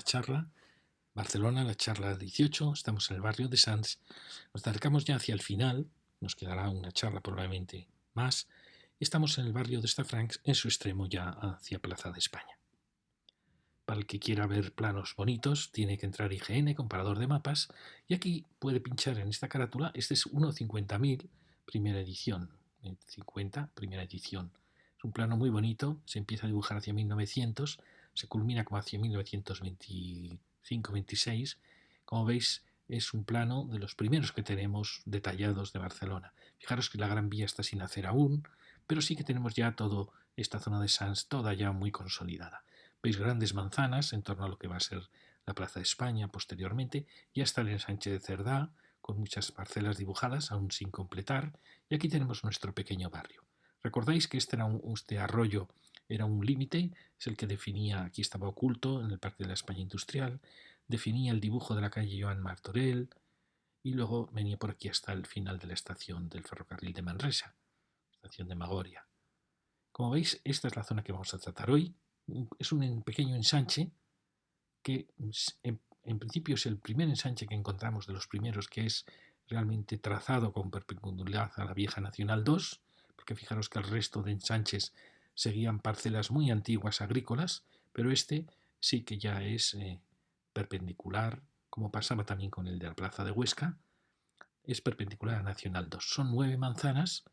la charla. Barcelona, la charla 18. Estamos en el barrio de Sants. Nos acercamos ya hacia el final. Nos quedará una charla probablemente más. Estamos en el barrio de Stafrancs, en su extremo ya hacia Plaza de España. Para el que quiera ver planos bonitos, tiene que entrar IGN, comparador de mapas, y aquí puede pinchar en esta carátula. Este es 1.50.000, primera edición. 50, primera edición. Es un plano muy bonito, se empieza a dibujar hacia 1900, se culmina como hacia 1925-26. Como veis, es un plano de los primeros que tenemos detallados de Barcelona. Fijaros que la Gran Vía está sin hacer aún, pero sí que tenemos ya toda esta zona de Sants, toda ya muy consolidada. Veis grandes manzanas en torno a lo que va a ser la Plaza de España posteriormente. Ya está el ensanche de Cerdá, con muchas parcelas dibujadas, aún sin completar. Y aquí tenemos nuestro pequeño barrio. ¿Recordáis que este arroyo era un límite? Es el que definía, aquí estaba oculto, en el Parque de la España Industrial, definía el dibujo de la calle Joan Martorell, y luego venía por aquí hasta el final de la estación del ferrocarril de Manresa, estación de Magoria. Como veis, esta es la zona que vamos a tratar hoy. Es un pequeño ensanche que en principio es el primer ensanche que encontramos, de los primeros, que es realmente trazado con perpendicular a la vieja Nacional 2, porque fijaros que el resto de ensanches seguían parcelas muy antiguas agrícolas, pero este sí que ya es perpendicular, como pasaba también con el de la Plaza de Huesca, es perpendicular a Nacional 2. Son 9 manzanas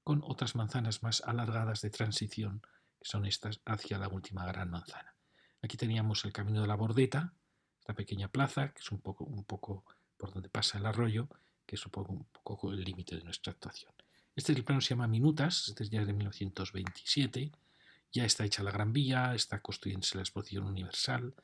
con otras manzanas más alargadas de transición, que son estas hacia la última gran manzana. Aquí teníamos el camino de la Bordeta, esta pequeña plaza, que es un poco por donde pasa el arroyo, que es un poco el límite de nuestra actuación. Este plano se llama Minutas, este es ya de 1927, ya está hecha la Gran Vía, está construyéndose la Exposición Universal.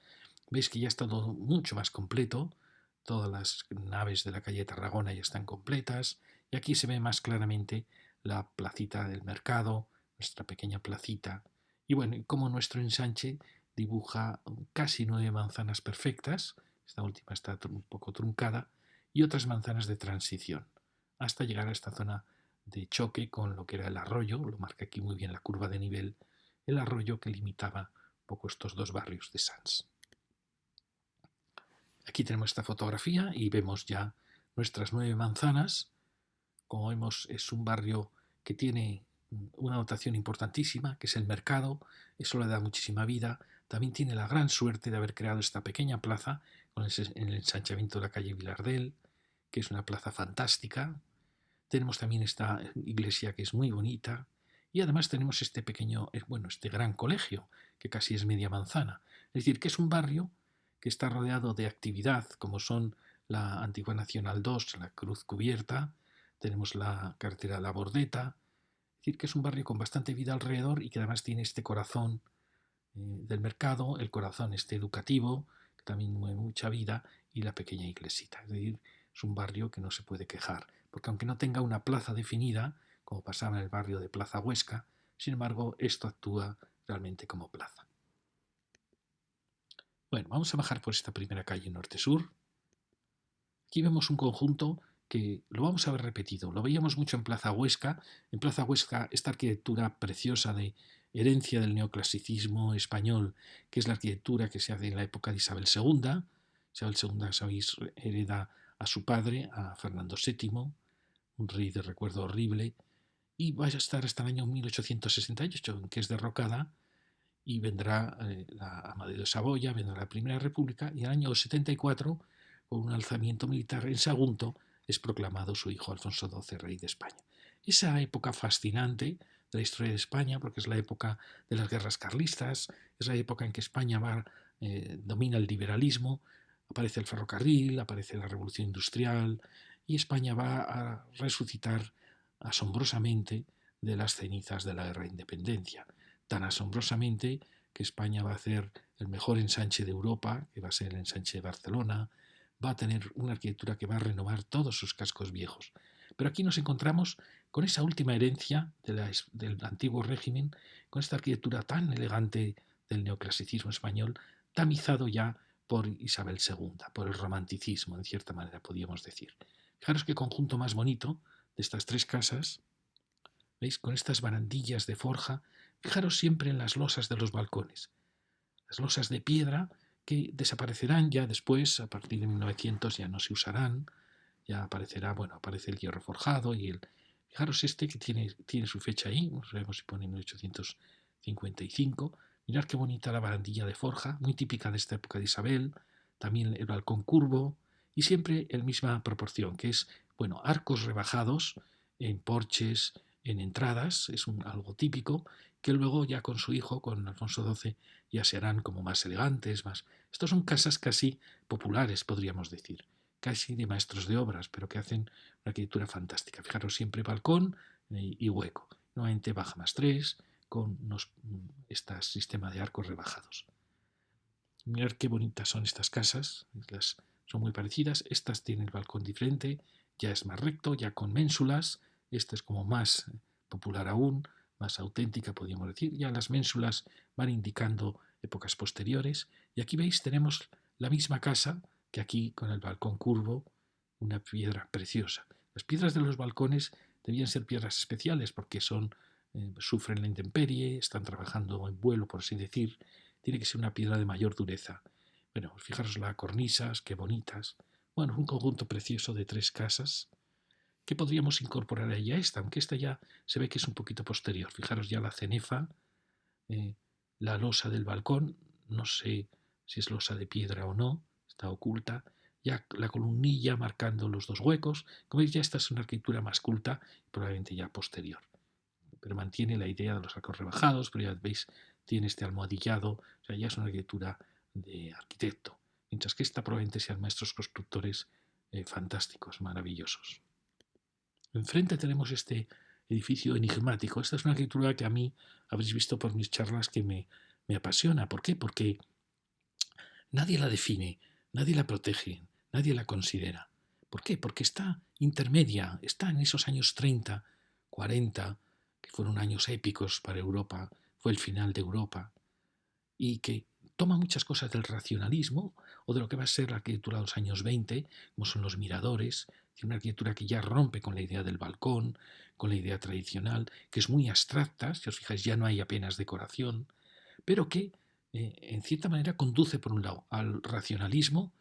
Veis que ya está todo mucho más completo, todas las naves de la calle Tarragona ya están completas, y aquí se ve más claramente la placita del mercado, nuestra pequeña placita, y bueno, como nuestro ensanche dibuja casi 9 manzanas perfectas, esta última está un poco truncada, y otras manzanas de transición, hasta llegar a esta zona de choque con lo que era el arroyo, lo marca aquí muy bien la curva de nivel, el arroyo que limitaba un poco estos dos barrios de Sants. Aquí tenemos esta fotografía y vemos ya nuestras 9 manzanas. Como vemos, es un barrio que tiene una dotación importantísima, que es el mercado. Eso le da muchísima vida. También tiene la gran suerte de haber creado esta pequeña plaza con el ensanchamiento de la calle Vilardell, que es una plaza fantástica. Tenemos también esta iglesia que es muy bonita. Y además tenemos este este gran colegio, que casi es media manzana. Es decir, que es un barrio que está rodeado de actividad, como son la antigua Nacional 2, la Cruz Cubierta, tenemos la carretera de la Bordeta. Es decir, que es un barrio con bastante vida alrededor y que además tiene este corazón del mercado, el corazón este educativo, que también mueve mucha vida, y la pequeña iglesita. Es decir, es un barrio que no se puede quejar, porque aunque no tenga una plaza definida, como pasaba en el barrio de Plaza Huesca, sin embargo, esto actúa realmente como plaza. Bueno, vamos a bajar por esta primera calle norte-sur. Aquí vemos un conjunto que lo vamos a ver repetido. Lo veíamos mucho en Plaza Huesca. En Plaza Huesca, esta arquitectura preciosa de herencia del neoclasicismo español, que es la arquitectura que se hace en la época de Isabel II. Isabel II, sabéis, hereda a su padre, a Fernando VII, un rey de recuerdo horrible, y va a estar hasta el año 1868, en que es derrocada, y vendrá la Amadeo de Saboya, vendrá la Primera República, y en el año 74, con un alzamiento militar en Sagunto, es proclamado su hijo Alfonso XII, rey de España. Esa época fascinante de la historia de España, porque es la época de las guerras carlistas, es la época en que España domina el liberalismo, aparece el ferrocarril, aparece la revolución industrial, y España va a resucitar asombrosamente de las cenizas de la guerra de independencia, tan asombrosamente que España va a hacer el mejor ensanche de Europa, que va a ser el ensanche de Barcelona, va a tener una arquitectura que va a renovar todos sus cascos viejos. Pero aquí nos encontramos con esa última herencia del antiguo régimen, con esta arquitectura tan elegante del neoclasicismo español, tamizado ya por Isabel II, por el romanticismo, en cierta manera podríamos decir. Fijaros qué conjunto más bonito de estas 3 casas, ¿veis? Con estas barandillas de forja. Fijaros siempre en las losas de los balcones. Las losas de piedra que desaparecerán ya después, a partir de 1900 ya no se usarán, ya aparecerá, bueno, aparece el hierro forjado y el... Fijaros este que tiene su fecha ahí, no sabemos si pone 1855. Mirad qué bonita la barandilla de forja, muy típica de esta época de Isabel, también el balcón curvo y siempre en misma proporción, que es, bueno, arcos rebajados en porches, en entradas, es algo típico, que luego ya con su hijo, con Alfonso XII, ya se harán como más elegantes, más... Estos son casas casi populares, podríamos decir, casi de maestros de obras, pero que hacen una arquitectura fantástica. Fijaros, siempre balcón y hueco. Nuevamente baja más 3 con este sistema de arcos rebajados. Mirad qué bonitas son estas casas, son muy parecidas. Estas tienen el balcón diferente, ya es más recto, ya con ménsulas. Esta es como más popular aún, más auténtica, podríamos decir. Ya las ménsulas van indicando épocas posteriores. Y aquí veis, tenemos la misma casa que aquí con el balcón curvo, una piedra preciosa. Las piedras de los balcones debían ser piedras especiales porque sufren la intemperie, están trabajando en vuelo, por así decir. Tiene que ser una piedra de mayor dureza. Bueno, fijaros las cornisas, qué bonitas. Bueno, es un conjunto precioso de 3 casas que podríamos incorporar a ella esta, aunque esta ya se ve que es un poquito posterior. Fijaros ya la cenefa, la losa del balcón, no sé si es losa de piedra o no, está oculta, ya la columnilla marcando los 2 huecos. Como veis, ya esta es una arquitectura más culta, probablemente ya posterior. Pero mantiene la idea de los arcos rebajados, pero ya veis, tiene este almohadillado, o sea, ya es una arquitectura de arquitecto, mientras que esta probablemente sean maestros constructores fantásticos, maravillosos. Enfrente tenemos este edificio enigmático. Esta es una arquitectura que a mí habréis visto por mis charlas que me apasiona. ¿Por qué? Porque nadie la define, nadie la protege, nadie la considera. ¿Por qué? Porque está intermedia, está en esos años 30, 40, que fueron años épicos para Europa, fue el final de Europa, y que toma muchas cosas del racionalismo o de lo que va a ser la arquitectura de los años 20, como son los miradores, tiene una arquitectura que ya rompe con la idea del balcón, con la idea tradicional, que es muy abstracta, si os fijáis ya no hay apenas decoración, pero que en cierta manera conduce por un lado al racionalismo,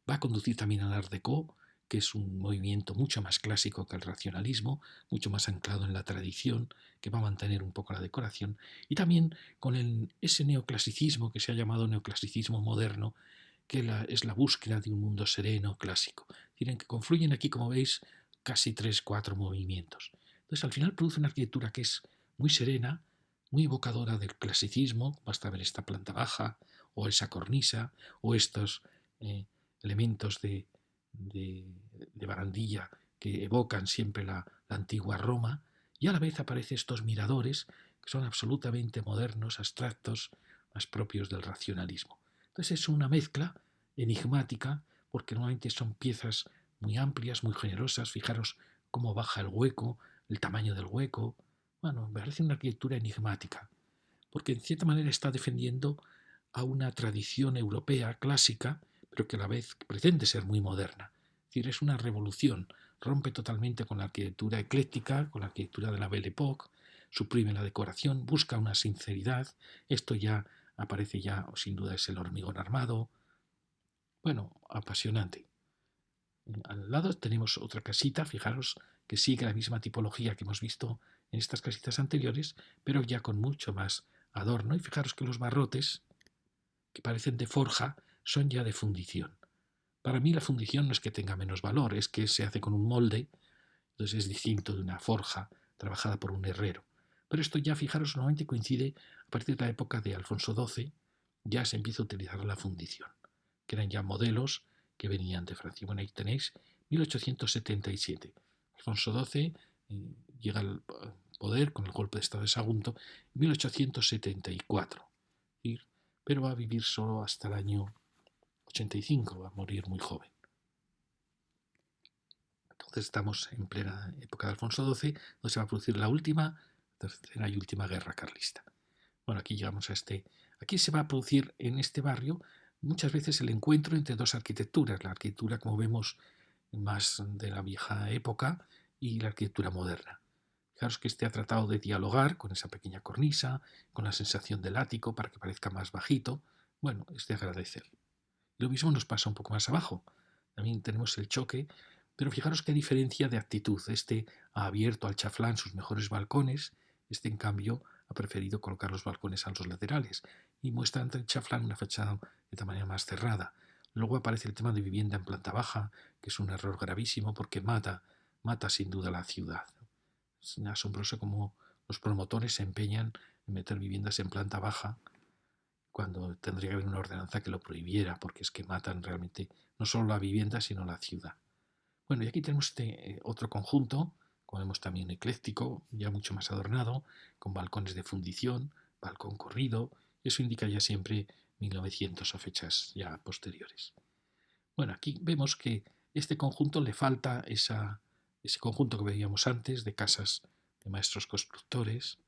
va a conducir también al Art Deco, que es un movimiento mucho más clásico que el racionalismo, mucho más anclado en la tradición, que va a mantener un poco la decoración, y también con ese neoclasicismo que se ha llamado neoclasicismo moderno, que es la búsqueda de un mundo sereno, clásico. Tienen que confluyen aquí, como veis, casi 3, 4 movimientos. Entonces, al final produce una arquitectura que es muy serena, muy evocadora del clasicismo, basta ver esta planta baja, o esa cornisa, o estos elementos de barandilla que evocan siempre la antigua Roma, y a la vez aparecen estos miradores que son absolutamente modernos, abstractos, más propios del racionalismo. Entonces es una mezcla enigmática, porque normalmente son piezas muy amplias, muy generosas. Fijaros cómo baja el hueco, el tamaño del hueco. Bueno, me parece una arquitectura enigmática, porque en cierta manera está defendiendo a una tradición europea clásica, pero que a la vez pretende ser muy moderna. Es decir, es una revolución, rompe totalmente con la arquitectura ecléctica, con la arquitectura de la Belle Époque, suprime la decoración, busca una sinceridad. Esto ya aparece ya, sin duda, es el hormigón armado. Bueno, apasionante. Al lado tenemos otra casita, fijaros, que sigue la misma tipología que hemos visto en estas casitas anteriores, pero ya con mucho más adorno. Y fijaros que los barrotes, que parecen de forja, son ya de fundición. Para mí la fundición no es que tenga menos valor, es que se hace con un molde, entonces es distinto de una forja trabajada por un herrero. Pero esto ya, fijaros, normalmente coincide a partir de la época de Alfonso XII, ya se empieza a utilizar la fundición, que eran ya modelos que venían de Francia. Bueno, ahí tenéis 1877. Alfonso XII llega al poder con el golpe de Estado de Sagunto en 1874, pero va a vivir solo hasta el año 85, va a morir muy joven. Entonces estamos en plena época de Alfonso XII, donde se va a producir la tercera y última guerra carlista. Bueno, aquí llegamos a aquí se va a producir en este barrio muchas veces el encuentro entre 2 arquitecturas, la arquitectura, como vemos, más de la vieja época y la arquitectura moderna. Fijaros que ha tratado de dialogar con esa pequeña cornisa, con la sensación del ático para que parezca más bajito. Bueno, es de agradecer. Lo mismo nos pasa un poco más abajo. También tenemos el choque, pero fijaros qué diferencia de actitud. Este ha abierto al chaflán sus mejores balcones, este en cambio ha preferido colocar los balcones a los laterales y muestra ante el chaflán una fachada de tamaño más cerrada. Luego aparece el tema de vivienda en planta baja, que es un error gravísimo porque mata sin duda la ciudad. Es asombroso cómo los promotores se empeñan en meter viviendas en planta baja cuando tendría que haber una ordenanza que lo prohibiera, porque es que matan realmente no solo la vivienda, sino la ciudad. Bueno, y aquí tenemos este otro conjunto, como vemos también ecléctico, ya mucho más adornado, con balcones de fundición, balcón corrido, eso indica ya siempre 1900 o fechas ya posteriores. Bueno, aquí vemos que este conjunto le falta ese conjunto que veíamos antes de casas de maestros constructores,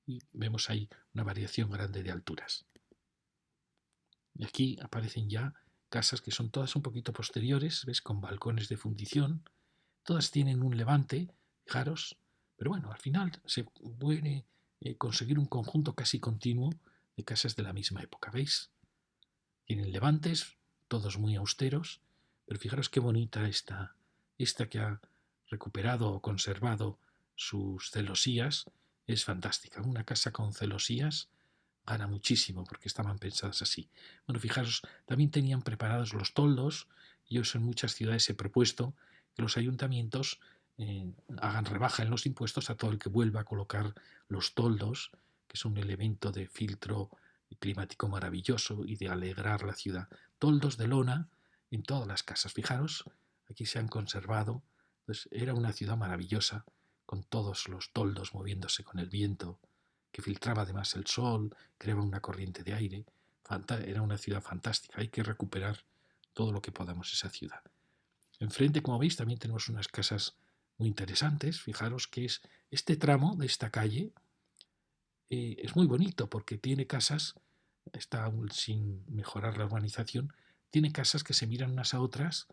y vemos ahí una variación grande de alturas. Y aquí aparecen ya casas que son todas un poquito posteriores, ¿ves? Con balcones de fundición, todas tienen un levante, fijaros, pero bueno, al final se puede conseguir un conjunto casi continuo de casas de la misma época, ¿veis? Tienen levantes, todos muy austeros, pero fijaros qué bonita esta que ha recuperado o conservado sus celosías, es fantástica. Una casa con celosías gana muchísimo porque estaban pensadas así. Bueno, fijaros, también tenían preparados los toldos. Yo en muchas ciudades he propuesto que los ayuntamientos hagan rebaja en los impuestos a todo el que vuelva a colocar los toldos, que es un elemento de filtro climático maravilloso y de alegrar la ciudad. Toldos de lona en todas las casas. Fijaros, aquí se han conservado. Pues era una ciudad maravillosa, con todos los toldos moviéndose con el viento, que filtraba además el sol, creaba una corriente de aire. Era una ciudad fantástica. Hay que recuperar todo lo que podamos esa ciudad. Enfrente, como veis, también tenemos unas casas muy interesantes. Fijaros que es este tramo de esta calle. Es muy bonito porque tiene casas, está aún sin mejorar la urbanización, tiene casas que se miran unas a otras,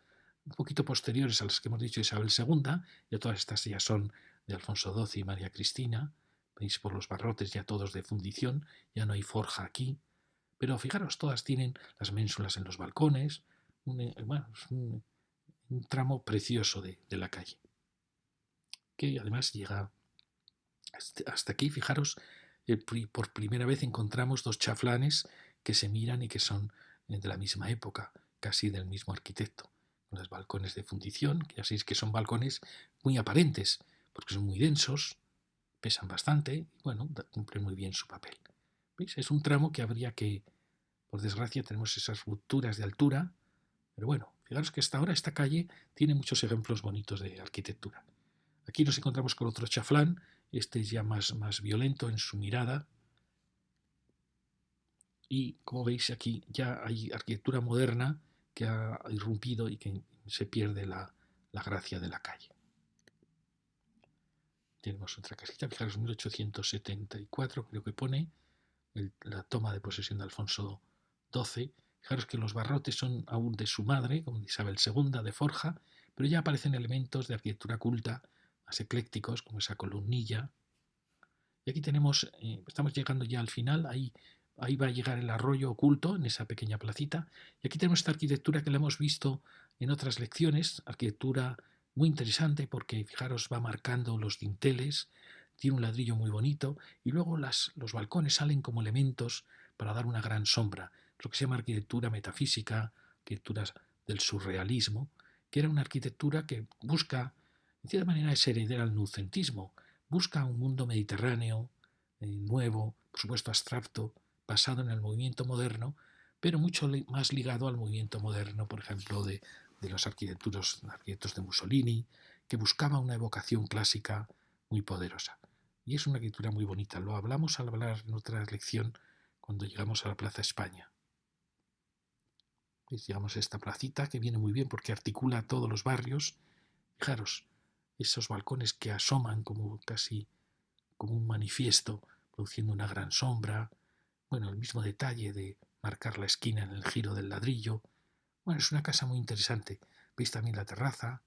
un poquito posteriores a las que hemos dicho Isabel II, y todas estas ya son de Alfonso XII y María Cristina. Veis por los barrotes ya todos de fundición, ya no hay forja aquí, pero fijaros, todas tienen las ménsulas en los balcones, bueno, es un tramo precioso de la calle, que además llega hasta aquí. Fijaros, por primera vez encontramos dos chaflanes que se miran y que son de la misma época, casi del mismo arquitecto, con los balcones de fundición, que ya sabéis que son balcones muy aparentes, porque son muy densos, pesan bastante y bueno, cumplen muy bien su papel. ¿Veis? Es un tramo que habría que, por desgracia, tenemos esas rupturas de altura, pero bueno, fijaros que hasta ahora esta calle tiene muchos ejemplos bonitos de arquitectura. Aquí nos encontramos con otro chaflán, este es ya más violento en su mirada, y como veis aquí ya hay arquitectura moderna que ha irrumpido y que se pierde la gracia de la calle. Tenemos otra casita, fijaros, 1874 creo que pone, la toma de posesión de Alfonso XII. Fijaros que los barrotes son aún de su madre, como de Isabel II, de forja, pero ya aparecen elementos de arquitectura culta más eclécticos, como esa columnilla. Y aquí tenemos, estamos llegando ya al final, ahí va a llegar el arroyo oculto en esa pequeña placita. Y aquí tenemos esta arquitectura que la hemos visto en otras lecciones, arquitectura muy interesante porque, fijaros, va marcando los dinteles, tiene un ladrillo muy bonito y luego los balcones salen como elementos para dar una gran sombra. Lo que se llama arquitectura metafísica, arquitectura del surrealismo, que era una arquitectura que busca, de cierta manera, es heredera al noucentismo, busca un mundo mediterráneo, nuevo, por supuesto abstracto, basado en el movimiento moderno, pero mucho más ligado al movimiento moderno, por ejemplo, de los arquitectos de Mussolini, que buscaba una evocación clásica muy poderosa. Y es una arquitectura muy bonita. Lo hablamos al hablar en otra lección cuando llegamos a la Plaza España. Pues llegamos a esta placita que viene muy bien porque articula todos los barrios. Fijaros, esos balcones que asoman como casi como un manifiesto, produciendo una gran sombra. Bueno, el mismo detalle de marcar la esquina en el giro del ladrillo. Bueno, es una casa muy interesante. Veis también la terraza.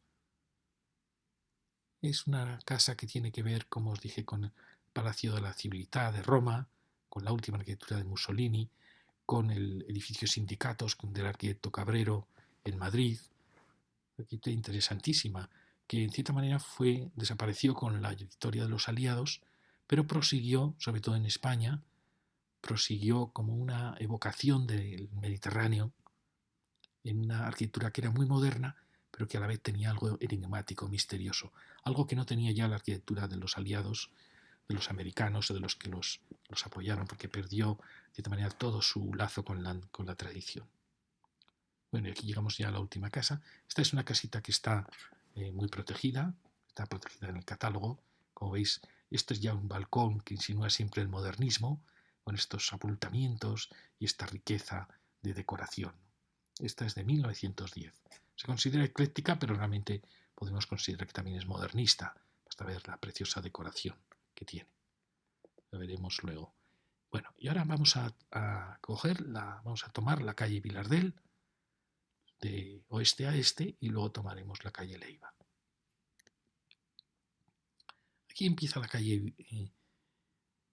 Es una casa que tiene que ver, como os dije, con el Palacio de la Civiltà de Roma, con la última arquitectura de Mussolini, con el edificio Sindicatos del arquitecto Cabrero en Madrid, arquitectura interesantísima, que en cierta manera desapareció con la victoria de los aliados, pero prosiguió, sobre todo en España, prosiguió como una evocación del Mediterráneo en una arquitectura que era muy moderna, pero que a la vez tenía algo enigmático, misterioso, algo que no tenía ya la arquitectura de los aliados, de los americanos o de los que los apoyaron, porque perdió de cierta manera todo su lazo con la tradición. Bueno, y aquí llegamos ya a la última casa. Esta es una casita que está muy protegida, está protegida en el catálogo. Como veis, esto es ya un balcón que insinúa siempre el modernismo, con estos abultamientos y esta riqueza de decoración. Esta es de 1910. Se considera ecléctica, pero realmente podemos considerar que también es modernista. Basta ver la preciosa decoración que tiene. Lo veremos luego. Bueno, y ahora vamos a vamos a tomar la calle Vilardell de oeste a este y luego tomaremos la calle Leiva. Aquí empieza la calle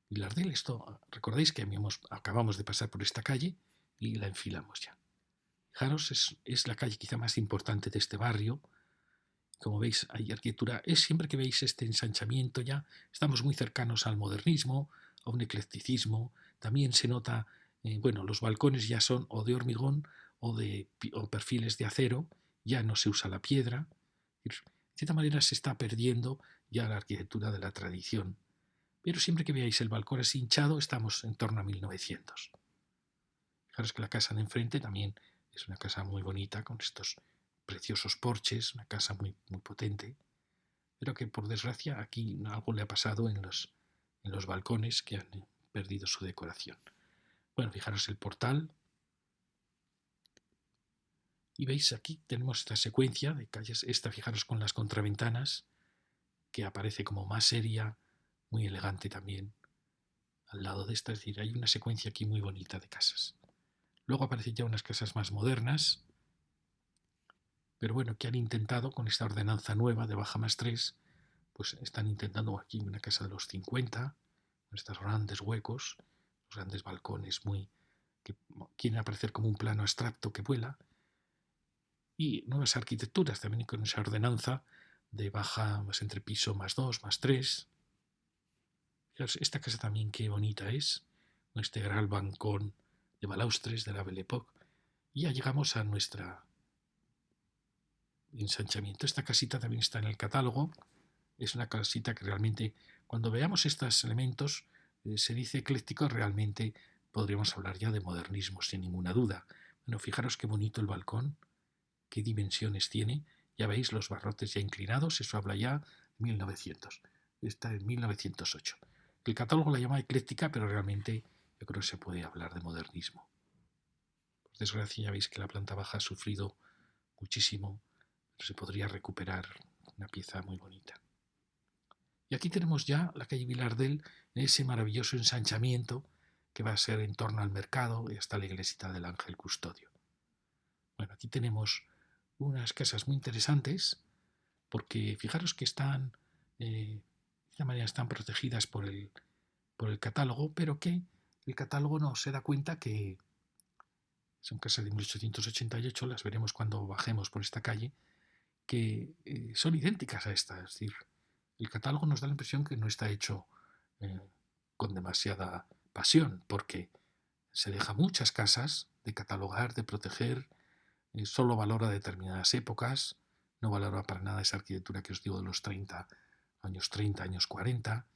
Vilardell. Esto, recordáis que acabamos de pasar por esta calle y la enfilamos ya. Fijaros, es la calle quizá más importante de este barrio. Como veis, hay arquitectura. Siempre que veis este ensanchamiento ya, estamos muy cercanos al modernismo, a un eclecticismo. También se nota, los balcones ya son o de hormigón o perfiles de acero, ya no se usa la piedra. De cierta manera se está perdiendo ya la arquitectura de la tradición. Pero siempre que veáis el balcón así hinchado, estamos en torno a 1900. Fijaros que la casa de enfrente también es una casa muy bonita, con estos preciosos porches, una casa muy, muy potente, pero que por desgracia aquí algo le ha pasado en los balcones que han perdido su decoración. Bueno, fijaros el portal. Y veis aquí tenemos esta secuencia de calles, fijaros con las contraventanas, que aparece como más seria, muy elegante también, al lado de esta. Es decir, hay una secuencia aquí muy bonita de casas. Luego aparecen ya unas casas más modernas, pero bueno, que han intentado con esta ordenanza nueva de baja más 3, pues están intentando aquí una casa de los 50, con estos grandes huecos, los grandes balcones que quieren aparecer como un plano abstracto que vuela, y nuevas arquitecturas también con esa ordenanza de baja más entre piso más 2, más 3. Fijaros, esta casa también qué bonita es, con este gran balcón de balaustres de la Belle Époque. Y ya llegamos a nuestra ensanchamiento. Esta casita también está en el catálogo. Es una casita que realmente, cuando veamos estos elementos, se dice ecléctico, realmente podríamos hablar ya de modernismo, sin ninguna duda. Bueno, fijaros qué bonito el balcón, qué dimensiones tiene. Ya veis los barrotes ya inclinados, eso habla ya de 1900. Está en 1908. El catálogo la llama ecléctica, pero realmente yo creo que se puede hablar de modernismo. Por desgracia ya veis que la planta baja ha sufrido muchísimo, pero se podría recuperar una pieza muy bonita. Y aquí tenemos ya la calle Vilardell, ese maravilloso ensanchamiento que va a ser en torno al mercado y hasta la iglesita del Ángel Custodio. Bueno, aquí tenemos unas casas muy interesantes porque fijaros que están, de esta manera están protegidas por el catálogo, pero que el catálogo no se da cuenta que son casas de 1888, las veremos cuando bajemos por esta calle, que son idénticas a estas. Es decir, el catálogo nos da la impresión que no está hecho con demasiada pasión, porque se deja muchas casas de catalogar, de proteger, solo valora determinadas épocas, no valora para nada esa arquitectura que os digo de los 30, años 40,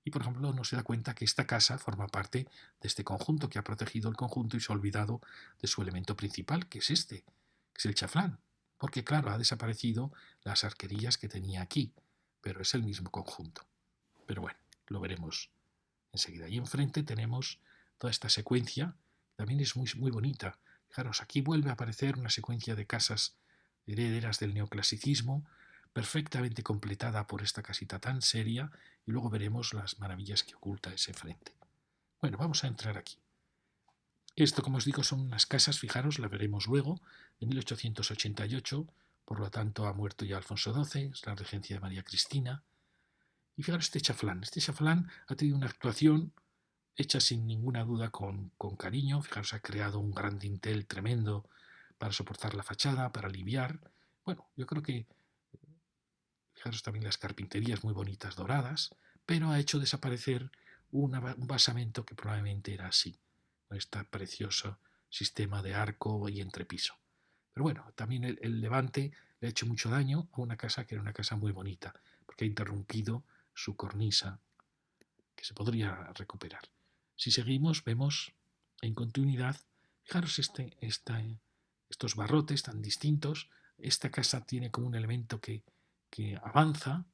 y por ejemplo no se da cuenta que esta casa forma parte de este conjunto, que ha protegido el conjunto y se ha olvidado de su elemento principal, que es que es el chaflán, porque claro, ha desaparecido las arquerías que tenía aquí, pero es el mismo conjunto. Pero bueno, lo veremos enseguida. Y enfrente tenemos toda esta secuencia, también es muy, muy bonita. Fijaros, aquí vuelve a aparecer una secuencia de casas herederas del neoclasicismo, perfectamente completada por esta casita tan seria, y luego veremos las maravillas que oculta ese frente. Bueno, vamos a entrar aquí. Esto, como os digo, son unas casas, fijaros, la veremos luego, de 1888, por lo tanto ha muerto ya Alfonso XII, es la regencia de María Cristina. Y fijaros este chaflán ha tenido una actuación hecha sin ninguna duda con cariño. Fijaros, ha creado un gran dintel tremendo para soportar la fachada, para aliviar. Bueno, yo creo que, fijaros también las carpinterías muy bonitas doradas, pero ha hecho desaparecer un basamento que probablemente era así, con este precioso sistema de arco y entrepiso. Pero bueno, también el levante le ha hecho mucho daño a una casa que era una casa muy bonita, porque ha interrumpido su cornisa, que se podría recuperar. Si seguimos, vemos en continuidad, fijaros estos barrotes tan distintos. Esta casa tiene como un elemento que avanza.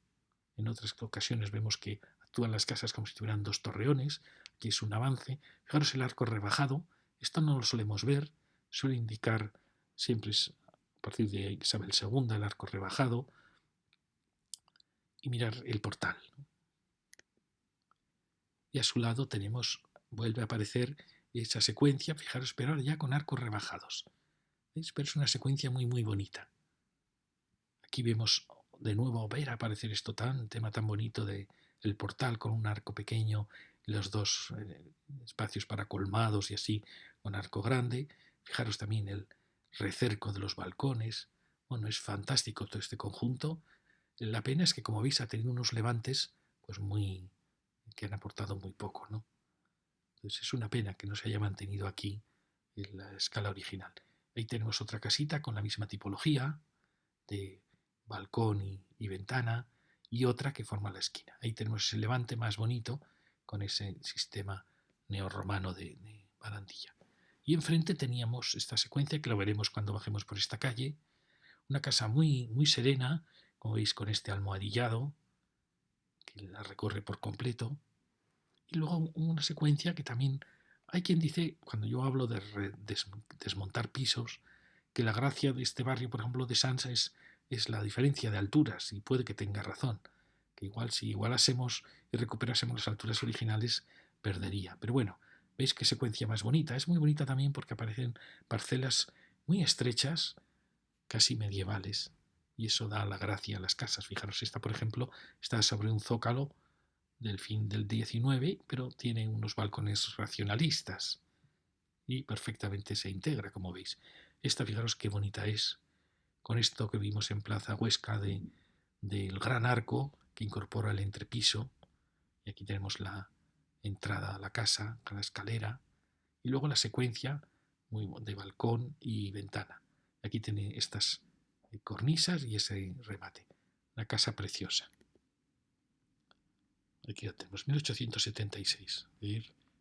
En otras ocasiones vemos que actúan las casas como si tuvieran dos torreones. Aquí es un avance. Fijaros el arco rebajado. Esto no lo solemos ver. Suele indicar siempre a partir de Isabel II el arco rebajado. Y mirar el portal. Y a su lado vuelve a aparecer esa secuencia, fijaros, pero ahora ya con arcos rebajados. ¿Veis? Pero es una secuencia muy, muy bonita. Aquí vemos de nuevo ver aparecer tema tan bonito de el portal con un arco pequeño, los dos espacios para colmados y así con arco grande. Fijaros también el recerco de los balcones. Bueno, es fantástico todo este conjunto. La pena es que, como veis, ha tenido unos levantes pues que han aportado muy poco, ¿no? Entonces es una pena que no se haya mantenido aquí en la escala original. Ahí tenemos otra casita con la misma tipología de balcón y ventana, y otra que forma la esquina. Ahí tenemos ese levante más bonito con ese sistema neorromano de barandilla. Y enfrente teníamos esta secuencia que lo veremos cuando bajemos por esta calle. Una casa muy, muy serena, como veis, con este almohadillado que la recorre por completo. Y luego una secuencia que también hay quien dice, cuando yo hablo de desmontar pisos, que la gracia de este barrio, por ejemplo, de Sansa es la diferencia de alturas, y puede que tenga razón, que igual si igualásemos y recuperásemos las alturas originales, perdería. Pero bueno, veis qué secuencia más bonita. Es muy bonita también porque aparecen parcelas muy estrechas, casi medievales, y eso da la gracia a las casas. Fijaros, esta, por ejemplo, está sobre un zócalo del fin del XIX, pero tiene unos balcones racionalistas y perfectamente se integra, como veis. Esta, fijaros qué bonita es, con esto que vimos en Plaza Huesca del gran arco que incorpora el entrepiso, y aquí tenemos la entrada a la casa, con la escalera, y luego la secuencia de balcón y ventana. Aquí tiene estas cornisas y ese remate. Una casa preciosa. Aquí ya tenemos 1876.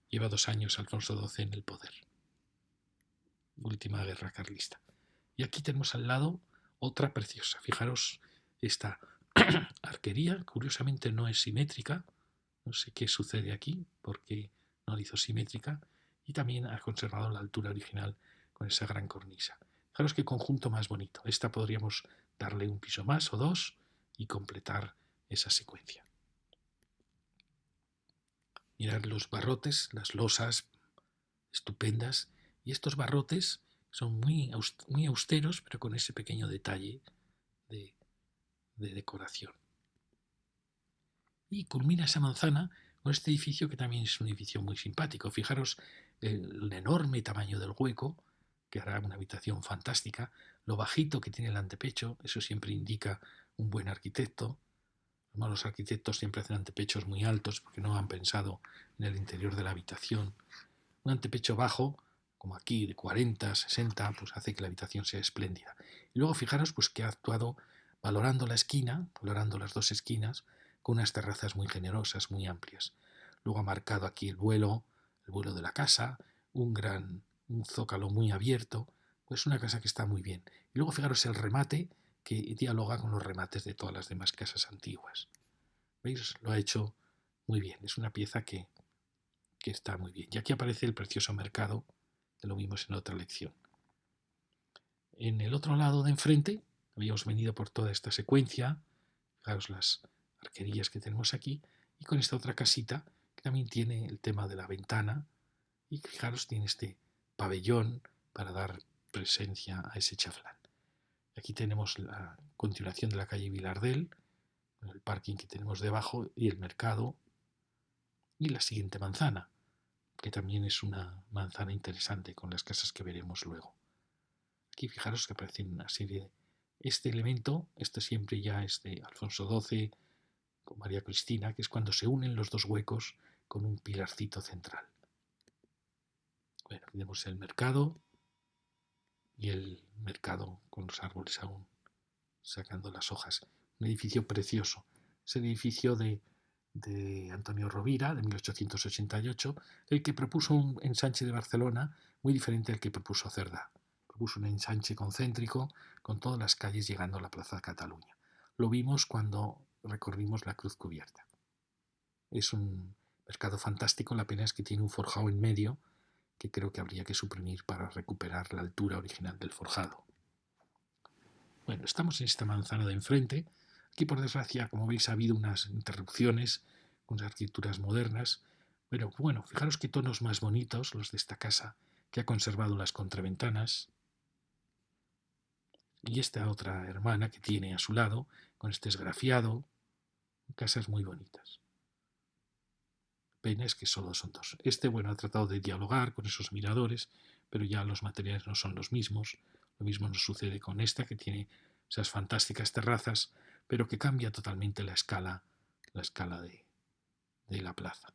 Lleva 2 años Alfonso XII en el poder. Última guerra carlista. Y aquí tenemos al lado otra preciosa. Fijaros, esta arquería, curiosamente no es simétrica. No sé qué sucede aquí, porque no la hizo simétrica. Y también ha conservado la altura original con esa gran cornisa. Fijaros qué conjunto más bonito. Esta podríamos darle un piso más o dos y completar esa secuencia. Mirad los barrotes, las losas estupendas, y estos barrotes son muy austeros, pero con ese pequeño detalle de decoración. Y culmina esa manzana con este edificio que también es un edificio muy simpático. Fijaros el enorme tamaño del hueco, que hará una habitación fantástica, lo bajito que tiene el antepecho, eso siempre indica un buen arquitecto. Los malos arquitectos siempre hacen antepechos muy altos porque no han pensado en el interior de la habitación. Un antepecho bajo, como aquí, de 40, 60, pues hace que la habitación sea espléndida. Y luego fijaros pues que ha actuado valorando la esquina, valorando las dos esquinas, con unas terrazas muy generosas, muy amplias. Luego ha marcado aquí el vuelo de la casa, un zócalo muy abierto, pues una casa que está muy bien. Y luego fijaros el remate que dialoga con los remates de todas las demás casas antiguas. ¿Veis? Lo ha hecho muy bien. Es una pieza que está muy bien. Y aquí aparece el precioso mercado, que lo vimos en otra lección. En el otro lado de enfrente, habíamos venido por toda esta secuencia, fijaros las arquerías que tenemos aquí, y con esta otra casita, que también tiene el tema de la ventana, y fijaros, tiene este pabellón para dar presencia a ese chaflán. Aquí tenemos la continuación de la calle Vilardell, el parking que tenemos debajo y el mercado, y la siguiente manzana. que también es una manzana interesante con las casas que veremos luego. Aquí fijaros que aparecen una serie de... Este elemento, este siempre ya es de Alfonso XII con María Cristina, que es cuando se unen los dos huecos con un pilarcito central. Bueno, tenemos el mercado y el mercado con los árboles aún sacando las hojas. Un edificio precioso. Es el edificio de Antonio Rovira, de 1888, el que propuso un ensanche de Barcelona muy diferente al que propuso Cerdá. Propuso un ensanche concéntrico con todas las calles llegando a la Plaza de Cataluña. Lo vimos cuando recorrimos la Cruz Cubierta. Es un mercado fantástico, la pena es que tiene un forjado en medio que creo que habría que suprimir para recuperar la altura original del forjado. Bueno, estamos en esta manzana de enfrente. Aquí, por desgracia, como veis, ha habido unas interrupciones con las arquitecturas modernas. Pero bueno, fijaros qué tonos más bonitos los de esta casa, que ha conservado las contraventanas. Y esta otra hermana que tiene a su lado, con este esgrafiado. Casas muy bonitas. Pena es que solo son dos. Este, bueno, ha tratado de dialogar con esos miradores, pero ya los materiales no son los mismos. Lo mismo nos sucede con esta, que tiene esas fantásticas terrazas, pero que cambia totalmente la escala de la plaza.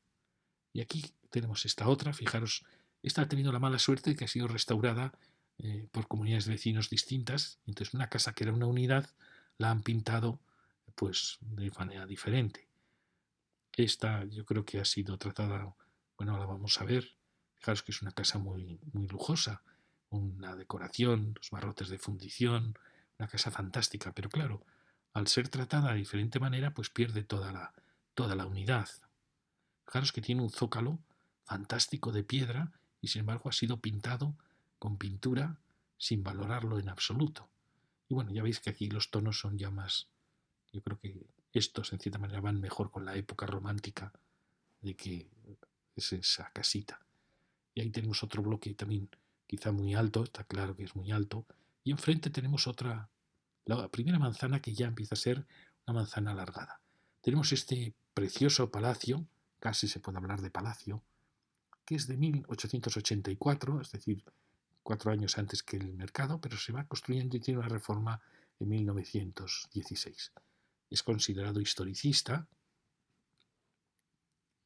Y aquí tenemos esta otra, fijaros, esta ha tenido la mala suerte de que ha sido restaurada por comunidades de vecinos distintas. Entonces una casa que era una unidad la han pintado pues de manera diferente. Esta yo creo que ha sido tratada, bueno, la vamos a ver. Fijaros que es una casa muy, muy lujosa, una decoración, los barrotes de fundición, una casa fantástica, pero claro, al ser tratada de diferente manera, pues pierde toda la unidad. Fijaros que tiene un zócalo fantástico de piedra y sin embargo ha sido pintado con pintura sin valorarlo en absoluto. Y bueno, ya veis que aquí los tonos son ya más, yo creo que estos en cierta manera van mejor con la época romántica de que es esa casita. Y ahí tenemos otro bloque también quizá muy alto, está claro que es muy alto, y enfrente tenemos otra, la primera manzana que ya empieza a ser una manzana alargada. Tenemos este precioso palacio, casi se puede hablar de palacio, que es de 1884, es decir, 4 años antes que el mercado, pero se va construyendo y tiene una reforma en 1916. Es considerado historicista.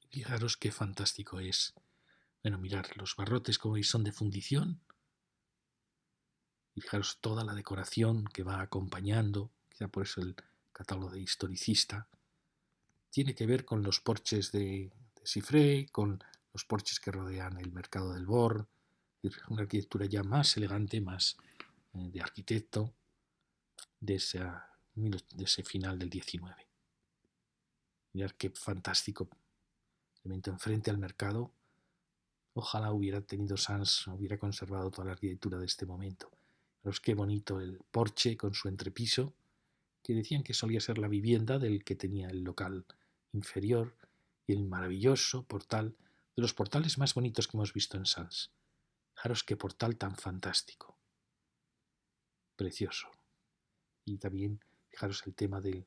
Fijaros qué fantástico es. Bueno, mirar, los barrotes, como veis, son de fundición. Y fijaros toda la decoración que va acompañando, quizá por eso el catálogo de historicista. Tiene que ver con los porches de Cifré, con los porches que rodean el mercado del Bor. Una arquitectura ya más elegante, más de arquitecto de ese final del 19. Mirad qué fantástico elemento enfrente al mercado. Ojalá hubiera tenido Sans, hubiera conservado toda la arquitectura de este momento. Pero qué bonito el porche con su entrepiso, que decían que solía ser la vivienda del que tenía el local inferior, y el maravilloso portal, de los portales más bonitos que hemos visto en Sans. Fijaros qué portal tan fantástico. Precioso. Y también, fijaros el tema del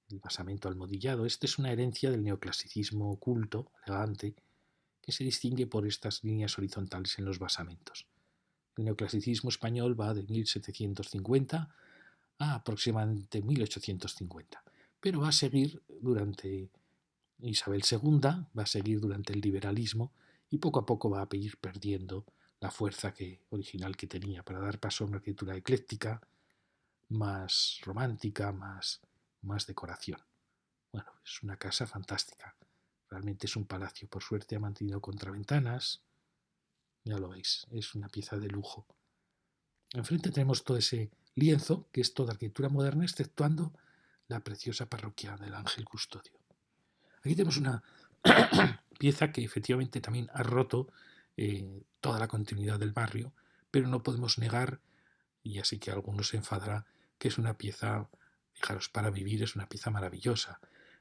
basamento almohadillado. Este es una herencia del neoclasicismo oculto, elegante, que se distingue por estas líneas horizontales en los basamentos. El neoclasicismo español va de 1750 a aproximadamente 1850, pero va a seguir durante Isabel II, va a seguir durante el liberalismo y poco a poco va a ir perdiendo la fuerza original que tenía para dar paso a una arquitectura ecléctica, más romántica, más decoración. Bueno, es una casa fantástica. Realmente es un palacio. Por suerte ha mantenido contraventanas. Ya lo veis, es una pieza de lujo. Enfrente tenemos todo ese lienzo, que es toda arquitectura moderna, exceptuando la preciosa parroquia del Ángel Custodio. Aquí tenemos una pieza que efectivamente también ha roto toda la continuidad del barrio, pero no podemos negar, y así que algunos se enfadará, que es una pieza, fijaros, para vivir, es una pieza maravillosa.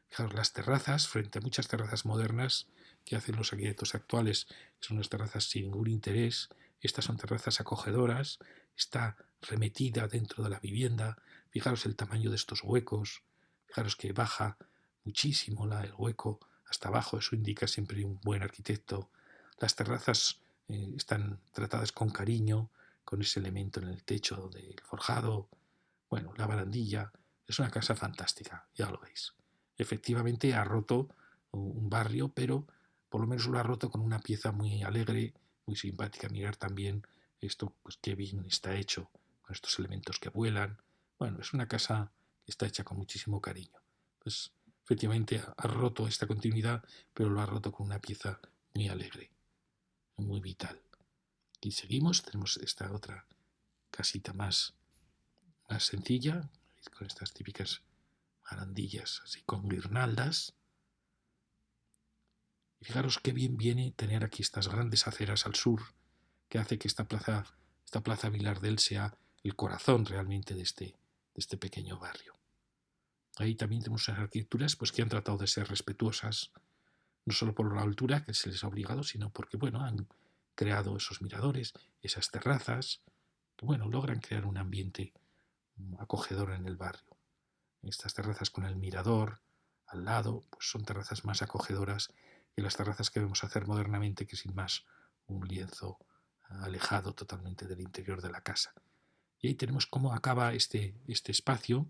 Fijaros, las terrazas, frente a muchas terrazas modernas que hacen los arquitectos actuales, que son unas terrazas sin ningún interés, estas son terrazas acogedoras, está remetida dentro de la vivienda. Fijaros el tamaño de estos huecos, fijaros que baja muchísimo el hueco hasta abajo, eso indica siempre un buen arquitecto. Las terrazas están tratadas con cariño, con ese elemento en el techo del forjado. Bueno, la barandilla. Es una casa fantástica, ya lo veis. Efectivamente ha roto un barrio, pero por lo menos lo ha roto con una pieza muy alegre, muy simpática. Mirar también esto, pues qué bien está hecho, con estos elementos que vuelan. Bueno, es una casa que está hecha con muchísimo cariño. Pues efectivamente ha roto esta continuidad, pero lo ha roto con una pieza muy alegre, muy vital. Y seguimos, tenemos esta otra casita más sencilla, con estas típicas barandillas así con guirnaldas. Y fijaros qué bien viene tener aquí estas grandes aceras al sur, que hace que esta plaza Vilardell sea el corazón realmente de este pequeño barrio. Ahí también tenemos unas arquitecturas pues, que han tratado de ser respetuosas, no solo por la altura que se les ha obligado, sino porque bueno, han creado esos miradores, esas terrazas, que bueno, logran crear un ambiente acogedor en el barrio. Estas terrazas con el mirador al lado, pues son terrazas más acogedoras que las terrazas que vemos hacer modernamente, que sin más un lienzo alejado totalmente del interior de la casa. Y ahí tenemos cómo acaba este espacio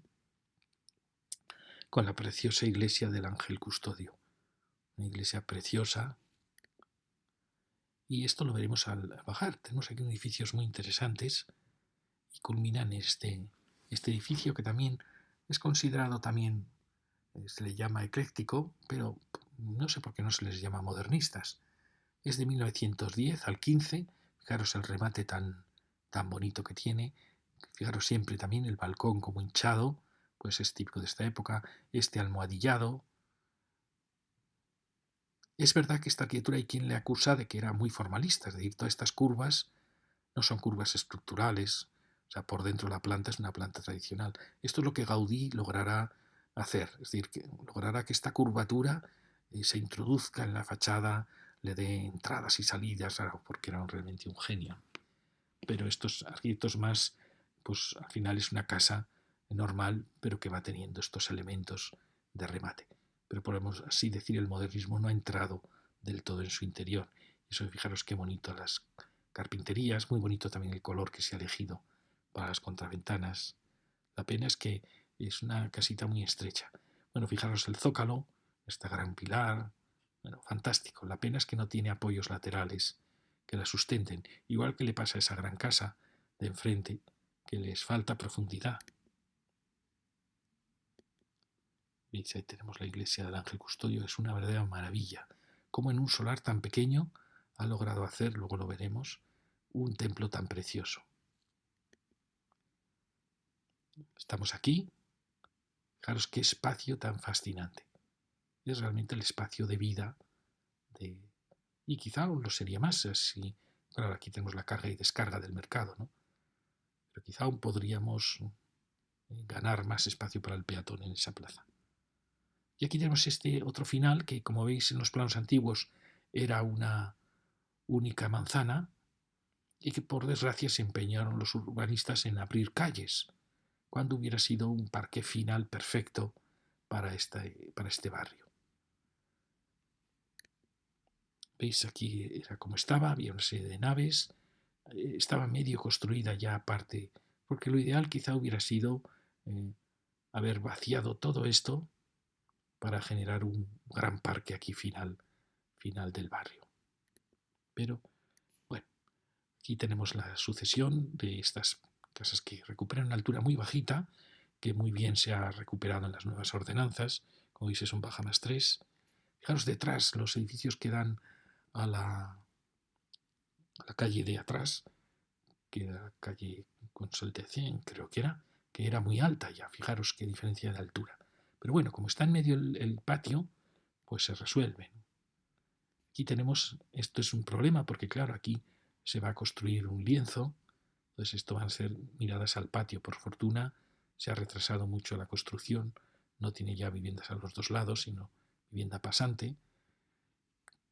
con la preciosa iglesia del Ángel Custodio. Una iglesia preciosa. Y esto lo veremos al bajar. Tenemos aquí edificios muy interesantes y culminan este edificio que también es considerado también, se le llama ecléctico, pero no sé por qué no se les llama modernistas. Es de 1910 al 15, fijaros el remate tan bonito que tiene, fijaros siempre también el balcón como hinchado, pues es típico de esta época, este almohadillado. Es verdad que esta arquitectura hay quien le acusa de que era muy formalista, es decir, todas estas curvas no son curvas estructurales, o sea, por dentro la planta es una planta tradicional. Esto es lo que Gaudí logrará hacer, es decir, que logrará que esta curvatura se introduzca en la fachada, le dé entradas y salidas, porque era realmente un genio. Pero estos arquitectos más, pues al final es una casa normal, pero que va teniendo estos elementos de remate. Pero podemos así decir, el modernismo no ha entrado del todo en su interior. Eso, fijaros qué bonito las carpinterías, muy bonito también el color que se ha elegido para las contraventanas. La pena es que es una casita muy estrecha. Bueno, fijaros el zócalo, este gran pilar, bueno, fantástico. La pena es que no tiene apoyos laterales que la sustenten, igual que le pasa a esa gran casa de enfrente, que les falta profundidad. ¿Veis? Ahí tenemos la iglesia del Ángel Custodio, es una verdadera maravilla. Como en un solar tan pequeño ha logrado hacer, luego lo veremos, un templo tan precioso. Estamos aquí, fijaros qué espacio tan fascinante. Es realmente el espacio de vida y quizá aún lo sería más si, claro, aquí tenemos la carga y descarga del mercado, ¿no? Pero quizá aún podríamos ganar más espacio para el peatón en esa plaza. Y aquí tenemos este otro final que, como veis en los planos antiguos, era una única manzana y que por desgracia se empeñaron los urbanistas en abrir calles, cuando hubiera sido un parque final perfecto para este barrio. Veis aquí era como estaba, había una serie de naves, estaba medio construida ya aparte, porque lo ideal quizá hubiera sido haber vaciado todo esto para generar un gran parque aquí final del barrio. Pero bueno, aquí tenemos la sucesión de estas casas que recuperan una altura muy bajita, que muy bien se ha recuperado en las nuevas ordenanzas, como veis es un baja más 3. Fijaros detrás los edificios que dan a la calle de atrás, que era la calle Consoltecén, creo que era muy alta ya, fijaros qué diferencia de altura. Pero bueno, como está en medio el patio, pues se resuelve. Aquí tenemos, esto es un problema porque claro, aquí se va a construir un lienzo, entonces esto van a ser miradas al patio. Por fortuna se ha retrasado mucho la construcción, no tiene ya viviendas a los dos lados, sino vivienda pasante.